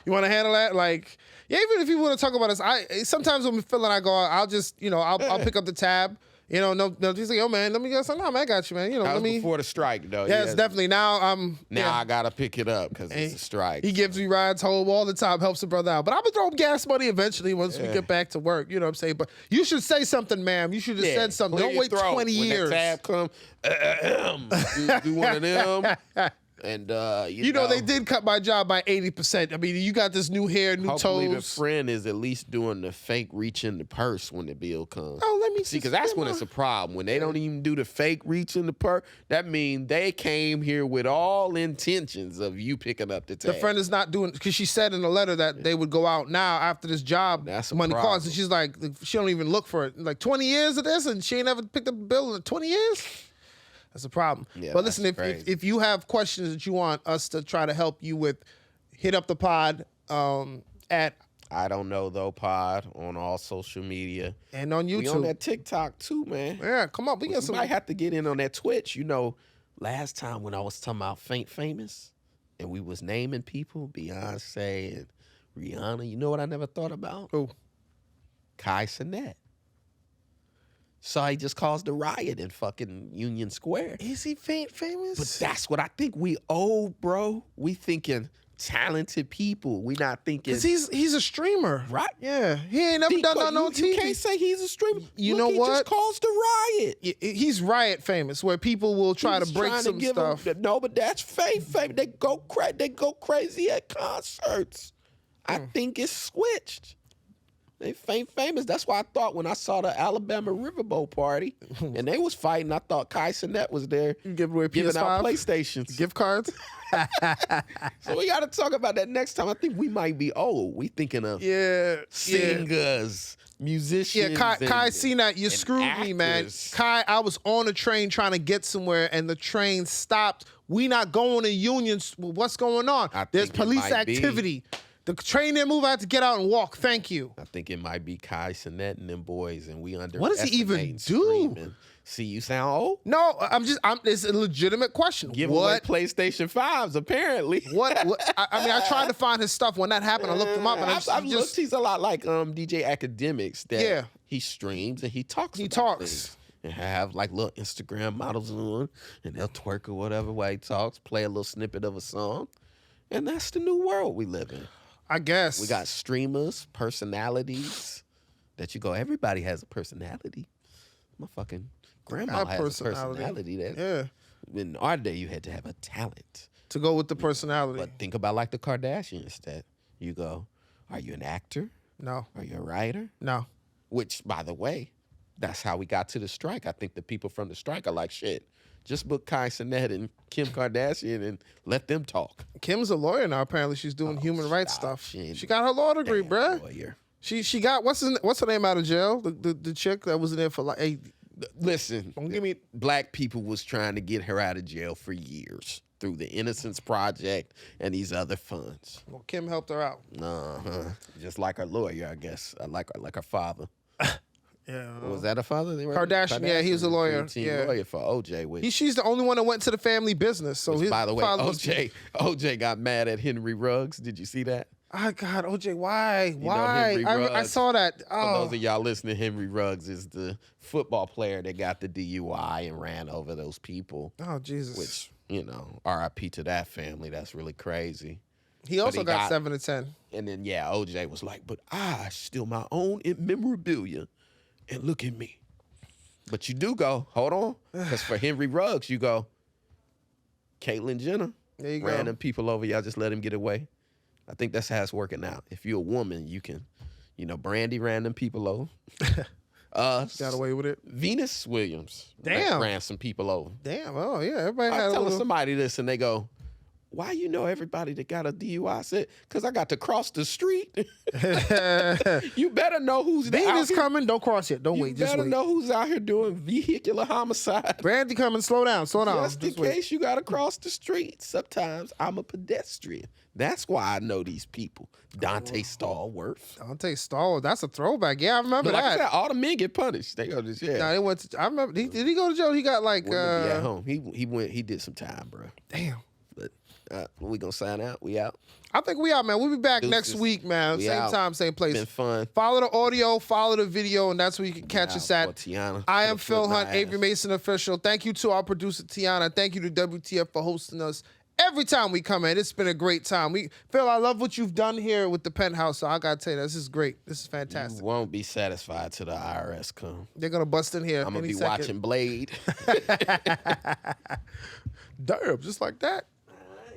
You want to handle that? Like, yeah, even if you want to talk about this, sometimes when I'm feeling, I go, I'll just, I'll pick up the tab. No, he's like, yo, man, let me get something. No, man, I got you, man. That was before the strike, though. Yeah, it's definitely now. Now I gotta pick it up because it's a strike. He gives me rides home all the time, helps the brother out. But I'm gonna throw him gas money eventually once we get back to work. You know what I'm saying? But you should say something, ma'am. You should have said something. Don't wait 20 years. When that tab come, do one of them. And they did cut my job by 80%. I mean, you got this new hair, new hopefully toes. the friend is at least doing the fake reach in the purse when the bill comes. Oh, let me see, because that's when it's a problem. When they don't even do the fake reach in the purse, that means they came here with all intentions of you picking up the tab. The friend is not doing, because she said in the letter that they would go out now after this job. That's a money problem. costs, and she's like, she don't even look for it. Like 20 years of this, and she ain't ever picked up a bill in 20 years. That's a problem. Yeah, but listen, if you have questions that you want us to try to help you with, hit up the pod at I Don't Know Though Pod on all social media. And on YouTube. We on that TikTok too, man. Yeah, come on. We might have to get in on that Twitch. Last time when I was talking about famous and we was naming people, Beyonce and Rihanna, you know what I never thought about? Who? Kai Cenat. So he just caused a riot in fucking Union Square. Is he famous? But that's what I think we owe, bro. We thinking talented people. We not thinking... Because he's a streamer. Right? Yeah. He ain't never done nothing on TV. You can't say he's a streamer. You know what? He just caused a riot. He's riot famous, where people will try to break some stuff. No, but that's fake famous. They go crazy at concerts. I think it's switched. They famous. That's why I thought when I saw the Alabama Riverboat party and they was fighting, I thought Kai Cenat was there giving away giving PS5? out PlayStations. Gift cards? So we got to talk about that next time. I think we might be old. We thinking of singers, musicians. Yeah, Kai Cenat, you screwed me, man. Kai, I was on a train trying to get somewhere and the train stopped. We not going to unions. What's going on? There's police activity. The train didn't move. I had to get out and walk. Thank you. I think it might be Kai Cenat and them boys, and we underestimate. What does he even do? Screaming. See, you sound old? No, it's a legitimate question. Give away PlayStation 5s, apparently. What? I mean, I tried to find his stuff. When that happened, I looked him up. And I've looked. He's a lot like DJ Academics. That he streams and he talks. He talks. And have like little Instagram models on, and they'll twerk or whatever while he talks, play a little snippet of a song. And that's the new world we live in. I guess. We got streamers, personalities that you go, everybody has a personality. My fucking grandma has a personality. In our day, you had to have a talent. To go with the personality. But think about like the Kardashians that you go, are you an actor? No. Are you a writer? No. Which, by the way, that's how we got to the strike. I think the people from the strike are like, shit, just book Kai Cenat and Kim Kardashian and let them talk. Kim's a lawyer now. Apparently, she's doing human rights stuff. She got her law degree, bruh. Lawyer. She got what's her name out of jail? The chick that was in there for like. Hey, listen, black people was trying to get her out of jail for years through the Innocence Project and these other funds. Well, Kim helped her out. Just like her lawyer, I guess. Like her father. Yeah. Was that a father? Kardashian, yeah, he was a lawyer. Lawyer for OJ. She's the only one that went to the family business. So by the way, OJ got mad at Henry Ruggs. Did you see that? Oh God, OJ, why? Henry Ruggs, I saw that. For those of y'all listening, Henry Ruggs is the football player that got the DUI and ran over those people. Oh Jesus. Which, RIP to that family. That's really crazy. He also got 7 to 10. And then OJ was like, but I steal my own memorabilia. And look at me. But you do go, hold on. Because for Henry Ruggs, you go, Caitlyn Jenner. There you go. Random people over, y'all just let him get away. I think that's how it's working out. If you're a woman, you can, Brandy random people over. Got away with it. Venus Williams Damn. ran some people over. Damn. Oh yeah. Everybody I had was a telling little. somebody this, and they go, "Why you know everybody that got a DUI?" I said, "Cause I got to cross the street." You better know who's out Venus here. coming. Don't cross yet. Don't You wait. Just better wait. know who's out here doing vehicular homicide. Brandy coming. Slow down. Slow down. Just in wait. case you gotta cross the street. Sometimes I'm a pedestrian. That's why I know these people. Dante Stallworth. Dante Stall. That's a throwback. Yeah, I remember But like I that. said, all the men get punished. They go just No, they went to, I remember. Did he go to jail? He got like. Wouldn't be at home. He went. He did some time, bro. Damn. But we gonna sign out. We out. I think we out, man. We'll be back next Deuces. week, man. We Same out. time, same place. Been fun. Follow the audio, follow the video, and that's where you can catch us Out at. for Tiana. I am Gonna Phil flip my Hunt, Avery ass. Mason official. Thank you to our producer Tiana. Thank you to WTF for hosting us every time we come in. It's been a great time. Phil, I love what you've done here with the penthouse. So I gotta tell you, this is great. This is fantastic. You won't be satisfied till the IRS come. They're gonna bust in here. I'm gonna any be second. watching Blade. Damn, just like that.